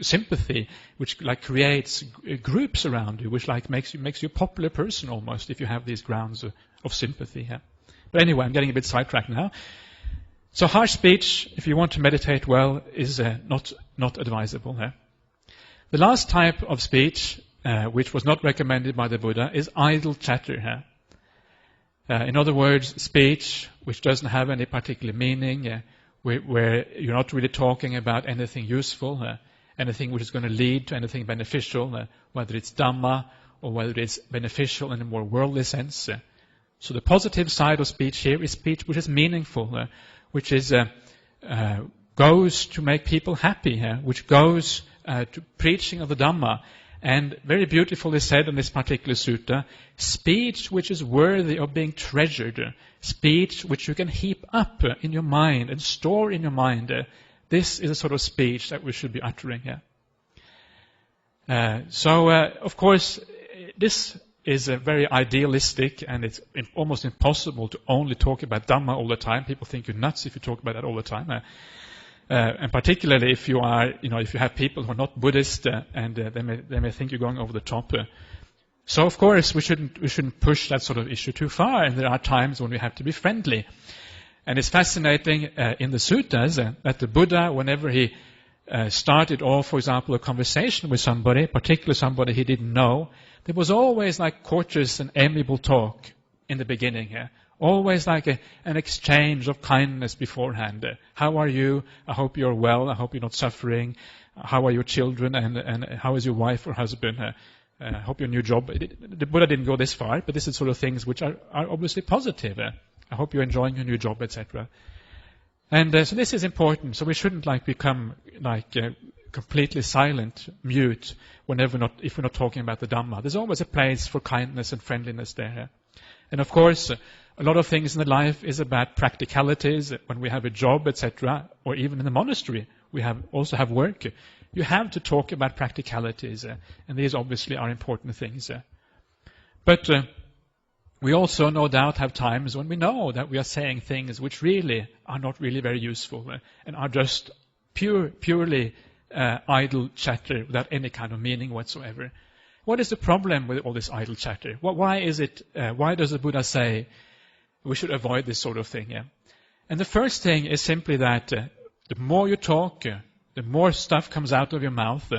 sympathy, which like creates groups around you, which like makes you a popular person almost if you have these grounds of sympathy. But anyway, I'm getting a bit sidetracked now. So harsh speech, if you want to meditate well, is not advisable. The last type of speech, which was not recommended by the Buddha, is idle chatter. In other words, speech which doesn't have any particular meaning, where you're not really talking about anything useful, anything which is going to lead to anything beneficial, whether it's Dhamma or whether it's beneficial in a more worldly sense. So the positive side of speech here is speech which is meaningful, which is goes to make people happy, which goes to preaching of the Dhamma. And very beautifully said in this particular sutta, speech which is worthy of being treasured, speech which you can heap up in your mind and store in your mind. This is a sort of speech that we should be uttering here. Of course, this is very idealistic, and it's almost impossible to only talk about Dhamma all the time. People think you're nuts if you talk about that all the time. And particularly if you are, if you have people who are not Buddhist, and they may think you're going over the top. So of course we shouldn't push that sort of issue too far, and there are times when we have to be friendly. And it's fascinating in the suttas that the Buddha, whenever he started off, for example, a conversation with somebody, particularly somebody he didn't know, there was always like courteous and amiable talk in the beginning. Always like an exchange of kindness beforehand. How are you? I hope you're well. I hope you're not suffering. How are your children? And how is your wife or husband? I hope your new job. The Buddha didn't go this far, but this is sort of things which are obviously positive. I hope you're enjoying your new job, etc. And so this is important. So we shouldn't become completely silent, mute, if we're not talking about the Dhamma. There's always a place for kindness and friendliness there. And of course, A lot of things in the life is about practicalities. When we have a job, etc., or even in the monastery, we also have work. You have to talk about practicalities, and these obviously are important things. But we also no doubt have times when we know that we are saying things which really are not really very useful and are just purely idle chatter without any kind of meaning whatsoever. What is the problem with all this idle chatter? Why does the Buddha say we should avoid this sort of thing? Yeah? And the first thing is simply that the more you talk, the more stuff comes out of your mouth,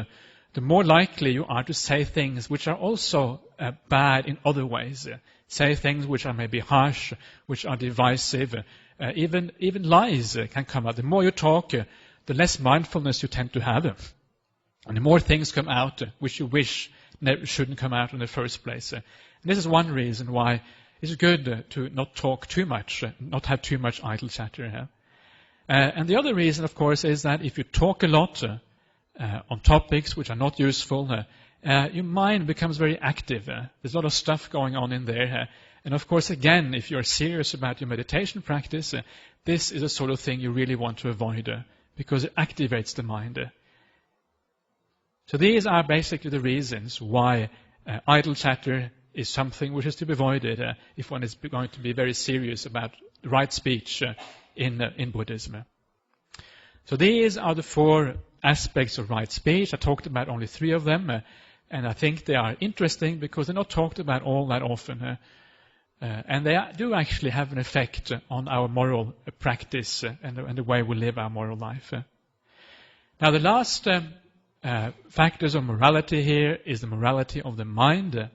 the more likely you are to say things which are also bad in other ways. Say things which are maybe harsh, which are divisive. Even lies can come out. The more you talk, the less mindfulness you tend to have. And the more things come out which you wish shouldn't come out in the first place. And this is one reason why it's good to not talk too much, not have too much idle chatter. And the other reason, of course, is that if you talk a lot on topics which are not useful, your mind becomes very active. There's a lot of stuff going on in there. And of course, again, if you're serious about your meditation practice, this is a sort of thing you really want to avoid because it activates the mind. So these are basically the reasons why idle chatter is something which is to be avoided if one is going to be very serious about right speech in Buddhism. So these are the 4 aspects of right speech. I talked about only 3 of them, and I think they are interesting because they're not talked about all that often. And they do actually have an effect on our moral practice and the way we live our moral life. Now the last factors of morality here is the morality of the mind.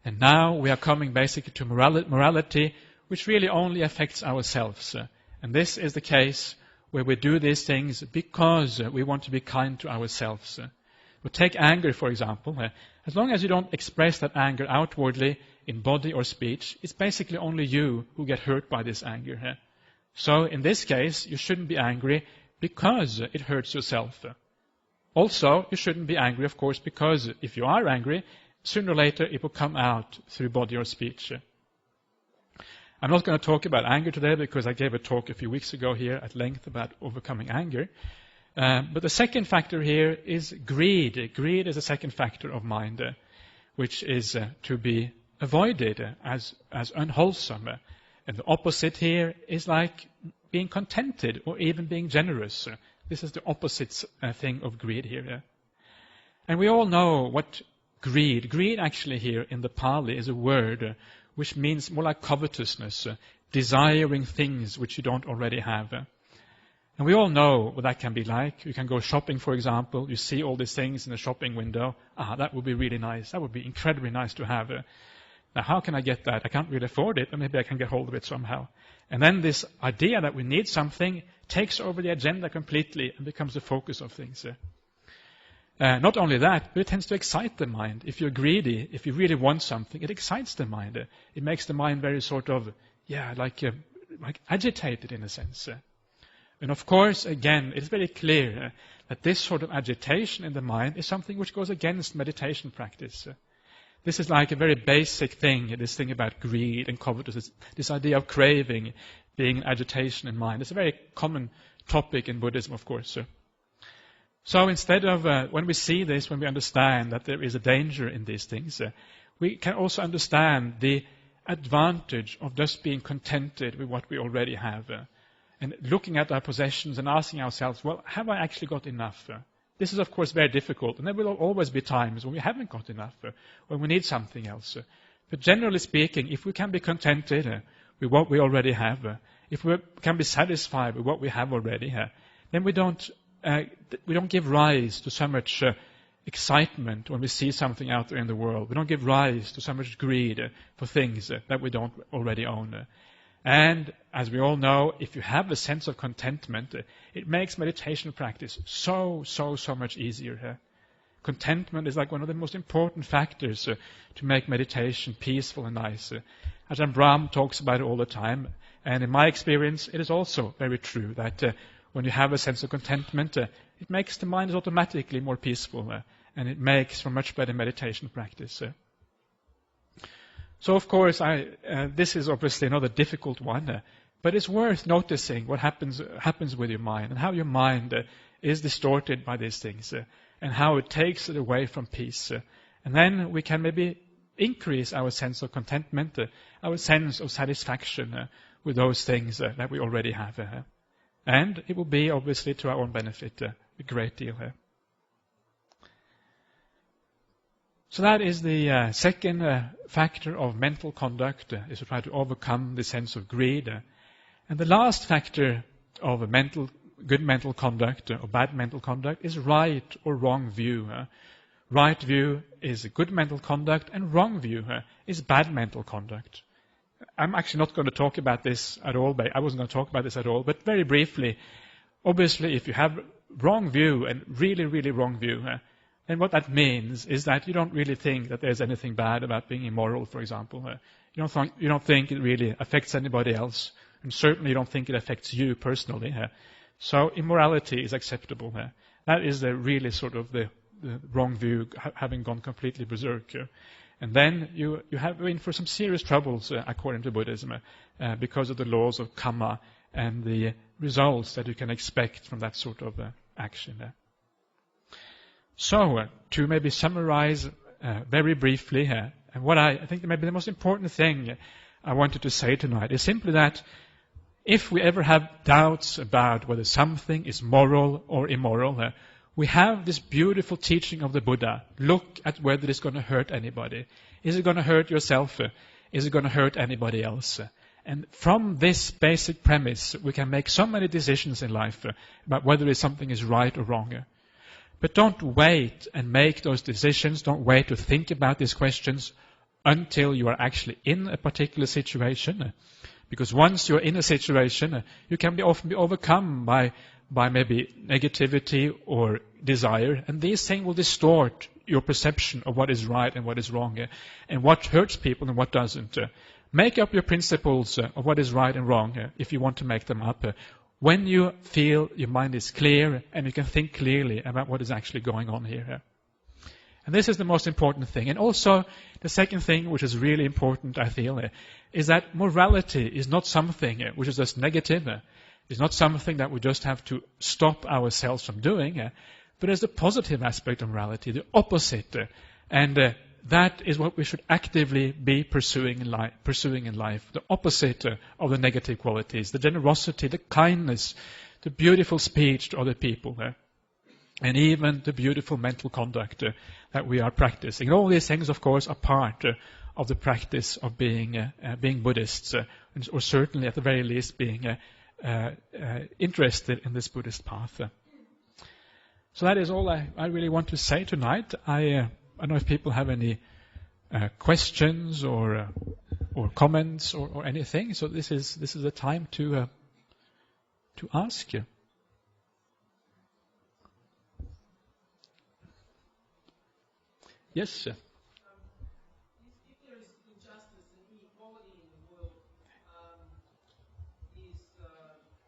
And now we are coming basically to morality which really only affects ourselves. And this is the case where we do these things because we want to be kind to ourselves. We take anger, for example. As long as you don't express that anger outwardly in body or speech, it's basically only you who get hurt by this anger. So in this case, you shouldn't be angry because it hurts yourself. Also, you shouldn't be angry, of course, because if you are angry, sooner or later it will come out through body or speech. I'm not going to talk about anger today because I gave a talk a few weeks ago here at length about overcoming anger. But the second factor here is greed. Greed is the second factor of mind, which is to be avoided as unwholesome. And the opposite here is like being contented or even being generous. This is the opposite thing of greed here. And we all know what greed actually here in the Pali is a word which means more like covetousness, desiring things which you don't already have. And we all know what that can be like. You can go shopping, for example. You see all these things in the shopping window. That would be really nice. That would be incredibly nice to have. Now, how can I get that? I can't really afford it, but maybe I can get hold of it somehow. And then this idea that we need something takes over the agenda completely and becomes the focus of things. Not only that, but it tends to excite the mind. If you're greedy, if you really want something, it excites the mind. It makes the mind very sort of, like agitated in a sense. And of course, again, it's very clear that this sort of agitation in the mind is something which goes against meditation practice. This is like a very basic thing, this thing about greed and covetousness, this idea of craving being agitation in mind. It's a very common topic in Buddhism, of course. So instead of, when we see this, when we understand that there is a danger in these things, we can also understand the advantage of just being contented with what we already have. And looking at our possessions and asking ourselves, well, have I actually got enough? This is, of course, very difficult. And there will always be times when we haven't got enough, when we need something else. But generally speaking, if we can be contented with what we already have, if we can be satisfied with what we have already, then we don't give rise to so much excitement when we see something out there in the world. We don't give rise to so much greed for things that we don't already own. And as we all know, if you have a sense of contentment, it makes meditation practice so much easier. Contentment is like one of the most important factors to make meditation peaceful and nice. Ajahn Brahm talks about it all the time. And in my experience, it is also very true that when you have a sense of contentment, it makes the mind automatically more peaceful, and it makes for much better meditation practice. So of course, this is obviously another difficult one, but it's worth noticing what happens with your mind and how your mind is distorted by these things and how it takes it away from peace. And then we can maybe increase our sense of contentment, our sense of satisfaction with those things that we already have. And it will be obviously to our own benefit a great deal. So that is the second factor of mental conduct, is to try to overcome the sense of greed. And the last factor of good mental conduct or bad mental conduct is right or wrong view. Right view is good mental conduct, and wrong view is bad mental conduct. I'm actually not going to talk about this at all. I wasn't going to talk about this at all, but very briefly, obviously, if you have wrong view and really, really wrong view, then what that means is that you don't really think that there's anything bad about being immoral, for example. You don't think it really affects anybody else, and certainly you don't think it affects you personally. So immorality is acceptable. That is really sort of the wrong view, having gone completely berserk. And then you have in for some serious troubles, according to Buddhism, because of the laws of karma and the results that you can expect from that sort of action. So, to maybe summarize very briefly here, and what I think maybe the most important thing I wanted to say tonight is simply that if we ever have doubts about whether something is moral or immoral, we have this beautiful teaching of the Buddha. Look at whether it's going to hurt anybody. Is it going to hurt yourself? Is it going to hurt anybody else? And from this basic premise, we can make so many decisions in life about whether something is right or wrong. But don't wait and make those decisions. Don't wait to think about these questions until you are actually in a particular situation. Because once you're in a situation, you can often be overcome by maybe negativity or desire. And these things will distort your perception of what is right and what is wrong, and what hurts people and what doesn't. Make up your principles of what is right and wrong, if you want to make them up, when you feel your mind is clear and you can think clearly about what is actually going on here. And this is the most important thing. And also, the second thing, which is really important, I feel, is that morality is not something which is just negative. It's not something that we just have to stop ourselves from doing, but there's a positive aspect of morality, the opposite. And that is what we should actively be pursuing in life. The opposite of the negative qualities, the generosity, the kindness, the beautiful speech to other people, and even the beautiful mental conduct that we are practicing. And all these things, of course, are part of the practice of being Buddhists, or certainly at the very least being interested in this Buddhist path. So that is all I really want to say tonight. I don't know if people have any questions or comments or anything. So this is the time to ask you. Yes, sir. If there is injustice and inequality in the world,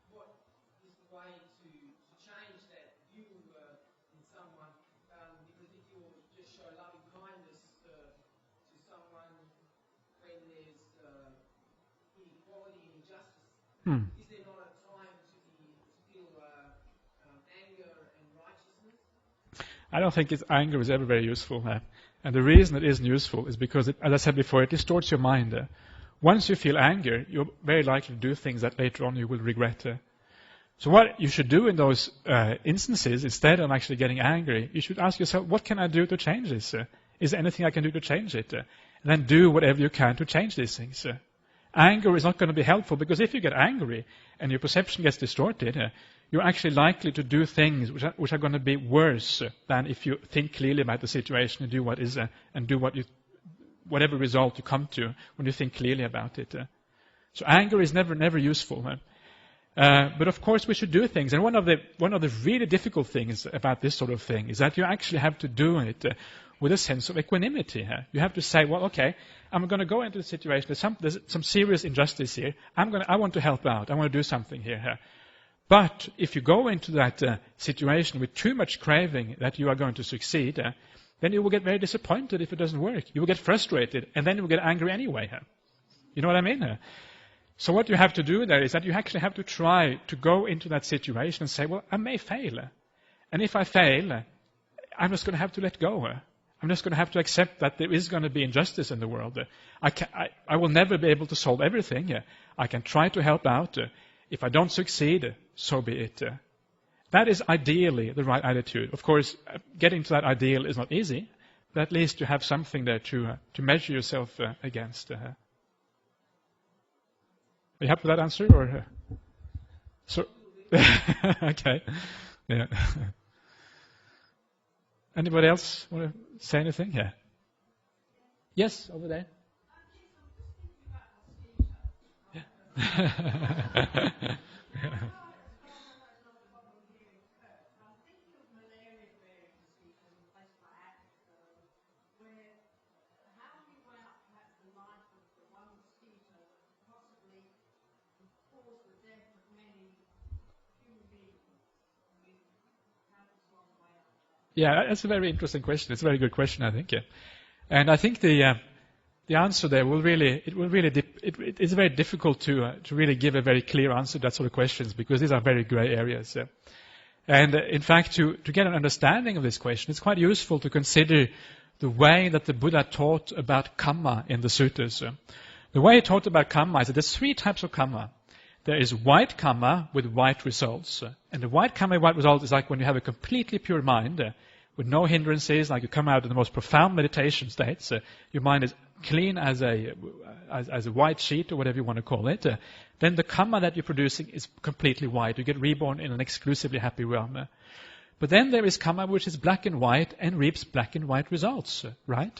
what is the way to change that view in someone? Because if you just show loving kindness to someone when there's inequality and injustice, is there not a time to feel anger and righteousness? I don't think anger is ever very useful. And the reason it isn't useful is because, as I said before, it distorts your mind. Once you feel anger, you're very likely to do things that later on you will regret. So what you should do in those instances, instead of actually getting angry, you should ask yourself, what can I do to change this? Is there anything I can do to change it? And then do whatever you can to change these things. Anger is not going to be helpful, because if you get angry and your perception gets distorted, you're actually likely to do things which are going to be worse than if you think clearly about the situation and do what is and do whatever result you come to when you think clearly about it. So anger is never useful. But of course we should do things. And one of the really difficult things about this sort of thing is that you actually have to do it with a sense of equanimity. You have to say, well, okay, I'm going to go into the situation. There's some serious injustice here. I want to help out. I want to do something here. But if you go into that situation with too much craving that you are going to succeed, then you will get very disappointed if it doesn't work. You will get frustrated, and then you will get angry anyway. You know what I mean? So what you have to do there is that you actually have to try to go into that situation and say, well, I may fail. And if I fail, I'm just going to have to let go. I'm just going to have to accept that there is going to be injustice in the world. I will never be able to solve everything. I can try to help out. If I don't succeed, so be it. That is ideally the right attitude. Of course, getting to that ideal is not easy, but at least you have something there to measure yourself against. Are you happy with that answer? Or so? Okay. Yeah. Anybody else want to say anything? Yeah. Yes, over there. Yeah. Yeah, that's a very interesting question. It's a very good question, I think. Yeah. And I think the answer there it's very difficult to really give a very clear answer to that sort of questions, because these are very gray areas. And in fact, to get an understanding of this question, it's quite useful to consider the way that the Buddha taught about karma in the suttas. The way he taught about karma is that there's three types of karma. There is white karma with white results. And the white karma with white results is like when you have a completely pure mind, with no hindrances, like you come out of the most profound meditation states. Your mind is clean as a white sheet, or whatever you want to call it. Then the karma that you're producing is completely white. You get reborn in an exclusively happy realm. But then there is karma which is black and white and reaps black and white results, right?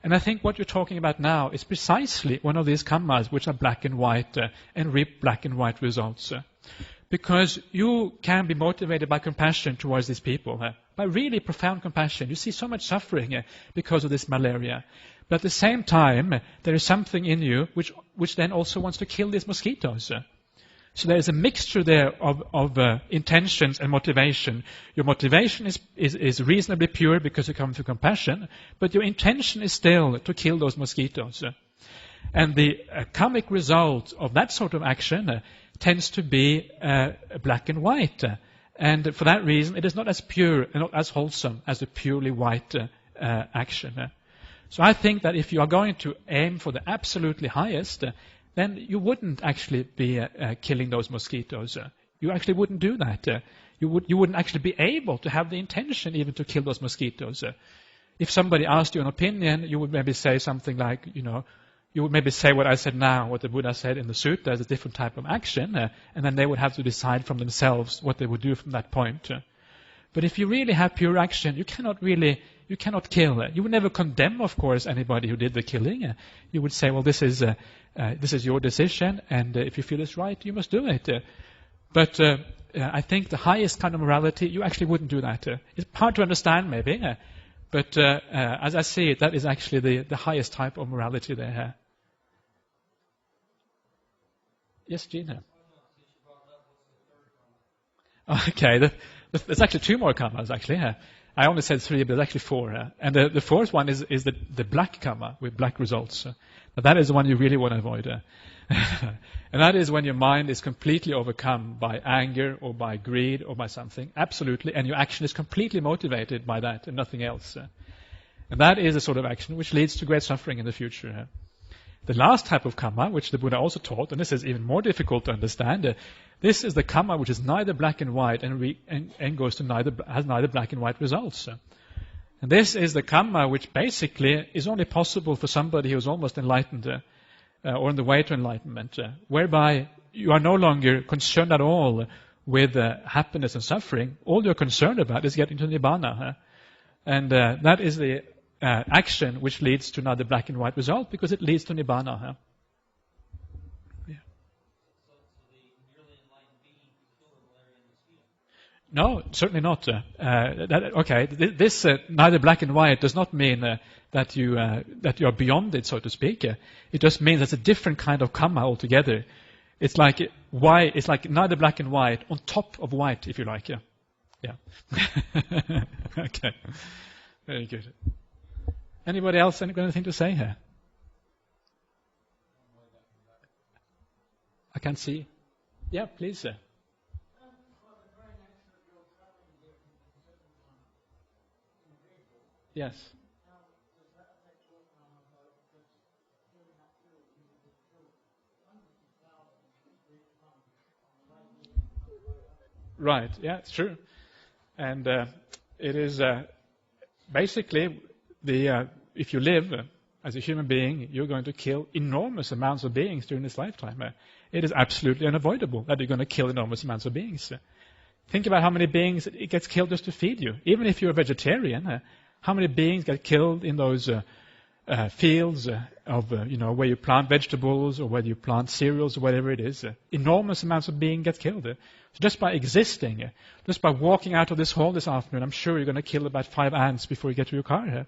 And I think what you're talking about now is precisely one of these karmas which are black and white and reap black and white results. Because you can be motivated by compassion towards these people, by really profound compassion. You see so much suffering because of this malaria. But at the same time, there is something in you which then also wants to kill these mosquitoes. So there is a mixture there of intentions and motivation. Your motivation is reasonably pure because you come through compassion, but your intention is still to kill those mosquitoes. And the karmic result of that sort of action tends to be black and white. And for that reason, it is not as pure and not as wholesome as the purely white action. So I think that if you are going to aim for the absolutely highest, then you wouldn't actually be killing those mosquitoes. You actually wouldn't do that. You wouldn't actually be able to have the intention even to kill those mosquitoes. If somebody asked you an opinion, you would maybe say something like, you would maybe say what I said now, what the Buddha said in the sutta as a different type of action, and then they would have to decide from themselves what they would do from that point. But if you really have pure action, you cannot kill. You would never condemn, of course, anybody who did the killing. You would say, well, this is your decision, and if you feel it's right, you must do it. But I think the highest kind of morality, you actually wouldn't do that. It's hard to understand, maybe, but as I see it, that is actually the highest type of morality there. Yes, Gina? Okay, there's actually two more karmas, actually. I only said three, but there's actually four. And the fourth one is the black karma with black results. Now that is the one you really want to avoid. And that is when your mind is completely overcome by anger or by greed or by something, absolutely, and your action is completely motivated by that and nothing else. And that is a sort of action which leads to great suffering in the future. The last type of karma, which the Buddha also taught, and this is even more difficult to understand, this is the karma which is neither black and white and goes to has neither black and white results. And this is the karma which basically is only possible for somebody who is almost enlightened or on the way to enlightenment, whereby you are no longer concerned at all with happiness and suffering. All you're concerned about is getting to Nibbana. And that is the action which leads to neither black and white result, because it leads to Nibbana. Yeah. No, certainly not. This neither black and white does not mean that you are beyond it, so to speak. It just means it's a different kind of karma altogether. It's like white, it's like neither black and white, on top of white, if you like. Yeah. Yeah. Okay. Very good. Anybody else got anything to say here? I can't see. Yeah, please, sir. Yes. Right. Yeah, it's true. And it is basically if you live as a human being, you're going to kill enormous amounts of beings during this lifetime. It is absolutely unavoidable that you're going to kill enormous amounts of beings. Think about how many beings it gets killed just to feed you. Even if you're a vegetarian, how many beings get killed in those fields of where you plant vegetables or where you plant cereals or whatever it is. Enormous amounts of beings get killed. So just by existing, just by walking out of this hall this afternoon, I'm sure you're going to kill about 5 ants before you get to your car.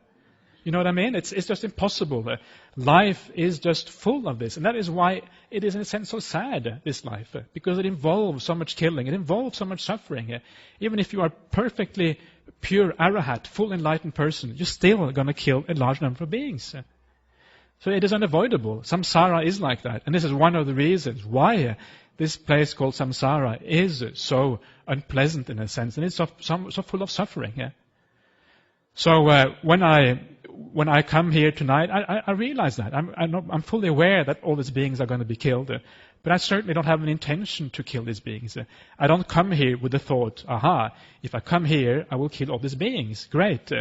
You know what I mean? It's just impossible. Life is just full of this. And that is why it is in a sense so sad, this life. Because it involves so much killing. It involves so much suffering. Even if you are perfectly pure arahat, full enlightened person, you're still going to kill a large number of beings. So it is unavoidable. Samsara is like that. And this is one of the reasons why this place called samsara is so unpleasant in a sense. And it's so full of suffering. So when I come here tonight, I realize that. I'm fully aware that all these beings are going to be killed. But I certainly don't have an intention to kill these beings. I don't come here with the thought, if I come here, I will kill all these beings. Great.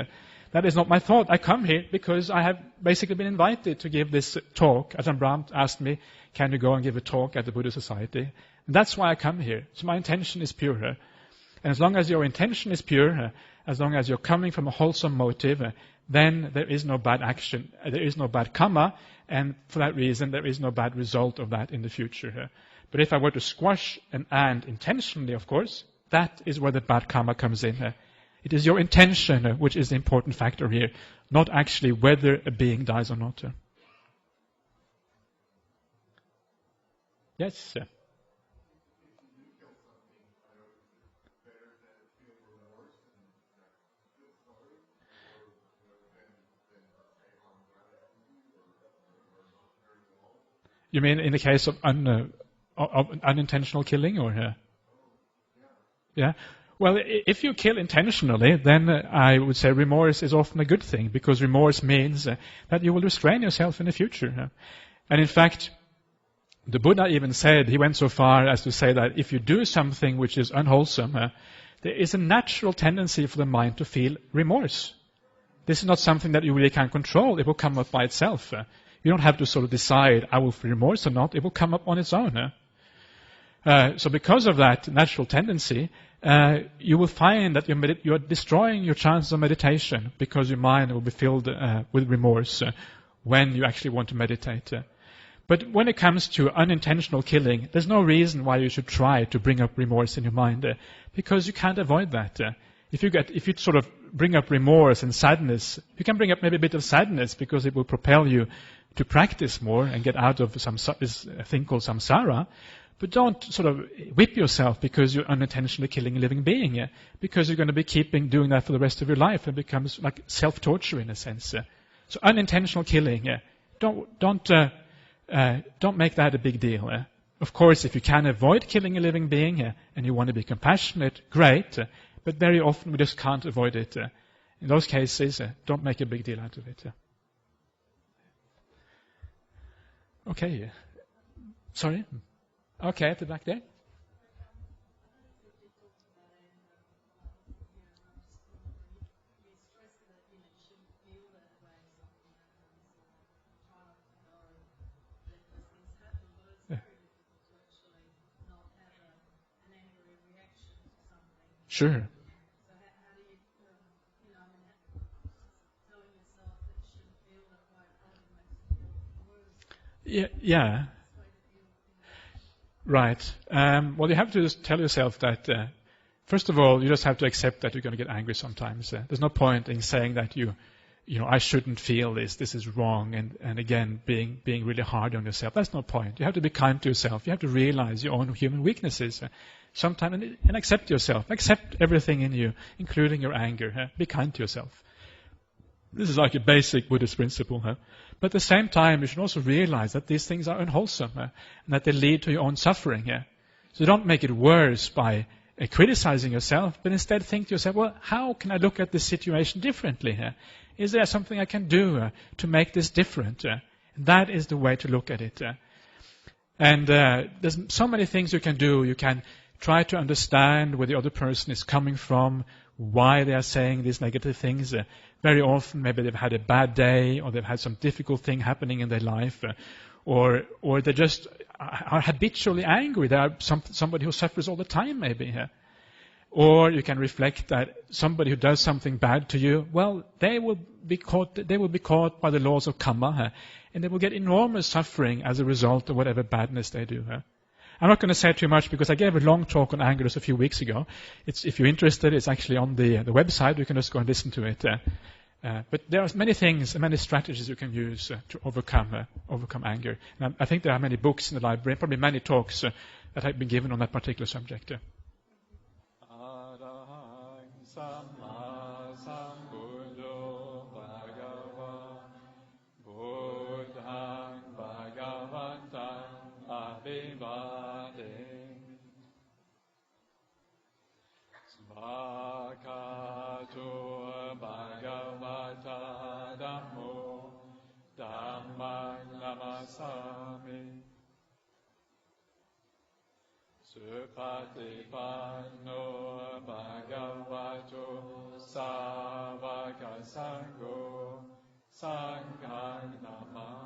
That is not my thought. I come here because I have basically been invited to give this talk. Ajahn Brahmali asked me, can you go and give a talk at the Buddhist Society? And that's why I come here. So my intention is pure. And as long as your intention is pure, as long as you're coming from a wholesome motive, then there is no bad action, there is no bad karma, and for that reason there is no bad result of that in the future. But if I were to squash an ant intentionally, of course, that is where the bad karma comes in. It is your intention which is the important factor here, not actually whether a being dies or not. Yes, sir. You mean in the case of unintentional killing, or? Yeah. Well, if you kill intentionally, then I would say remorse is often a good thing, because remorse means that you will restrain yourself in the future. And in fact, the Buddha even said, he went so far as to say that if you do something which is unwholesome, there is a natural tendency for the mind to feel remorse. This is not something that you really can control. It will come up by itself. You don't have to sort of decide, I will feel remorse or not. It will come up on its own. So because of that natural tendency, you will find that you're destroying your chances of meditation, because your mind will be filled with remorse when you actually want to meditate. But when it comes to unintentional killing, there's no reason why you should try to bring up remorse in your mind, because you can't avoid that. If you sort of bring up remorse and sadness, you can bring up maybe a bit of sadness because it will propel you to practice more and get out of this thing called samsara. But don't sort of whip yourself because you're unintentionally killing a living being, because you're going to be doing that for the rest of your life, and it becomes like self-torture in a sense. So unintentional killing, don't make that a big deal. Of course, if you can avoid killing a living being and you want to be compassionate, great. But very often we just can't avoid it. In those cases, don't make a big deal out of it. Okay. Sorry? Okay, at the back there. Sure. Yeah. Right. Well, you have to just tell yourself that, first of all, you just have to accept that you're going to get angry sometimes. There's no point in saying that you I shouldn't feel this. This is wrong. And again, being really hard on yourself. That's no point. You have to be kind to yourself. You have to realize your own human weaknesses sometimes and accept yourself. Accept everything in you, including your anger. Be kind to yourself. This is like a basic Buddhist principle. But at the same time, you should also realize that these things are unwholesome and that they lead to your own suffering. So don't make it worse by criticizing yourself, but instead think to yourself, well, how can I look at this situation differently? Is there something I can do to make this different? That is the way to look at it. And there's so many things you can do. You can try to understand where the other person is coming from, why they are saying these negative things. Very often, maybe they've had a bad day, or they've had some difficult thing happening in their life, or they just are habitually angry. They are somebody who suffers all the time, maybe. Or you can reflect that somebody who does something bad to you, well, they will be caught by the laws of karma, and they will get enormous suffering as a result of whatever badness they do. I'm not going to say too much because I gave a long talk on anger just a few weeks ago. If you're interested, it's actually on the website. You can just go and listen to it. But there are many things and many strategies you can use to overcome anger. And I think there are many books in the library, probably many talks that have been given on that particular subject. Supatipanno bhagavato savaka sangho sanghang namah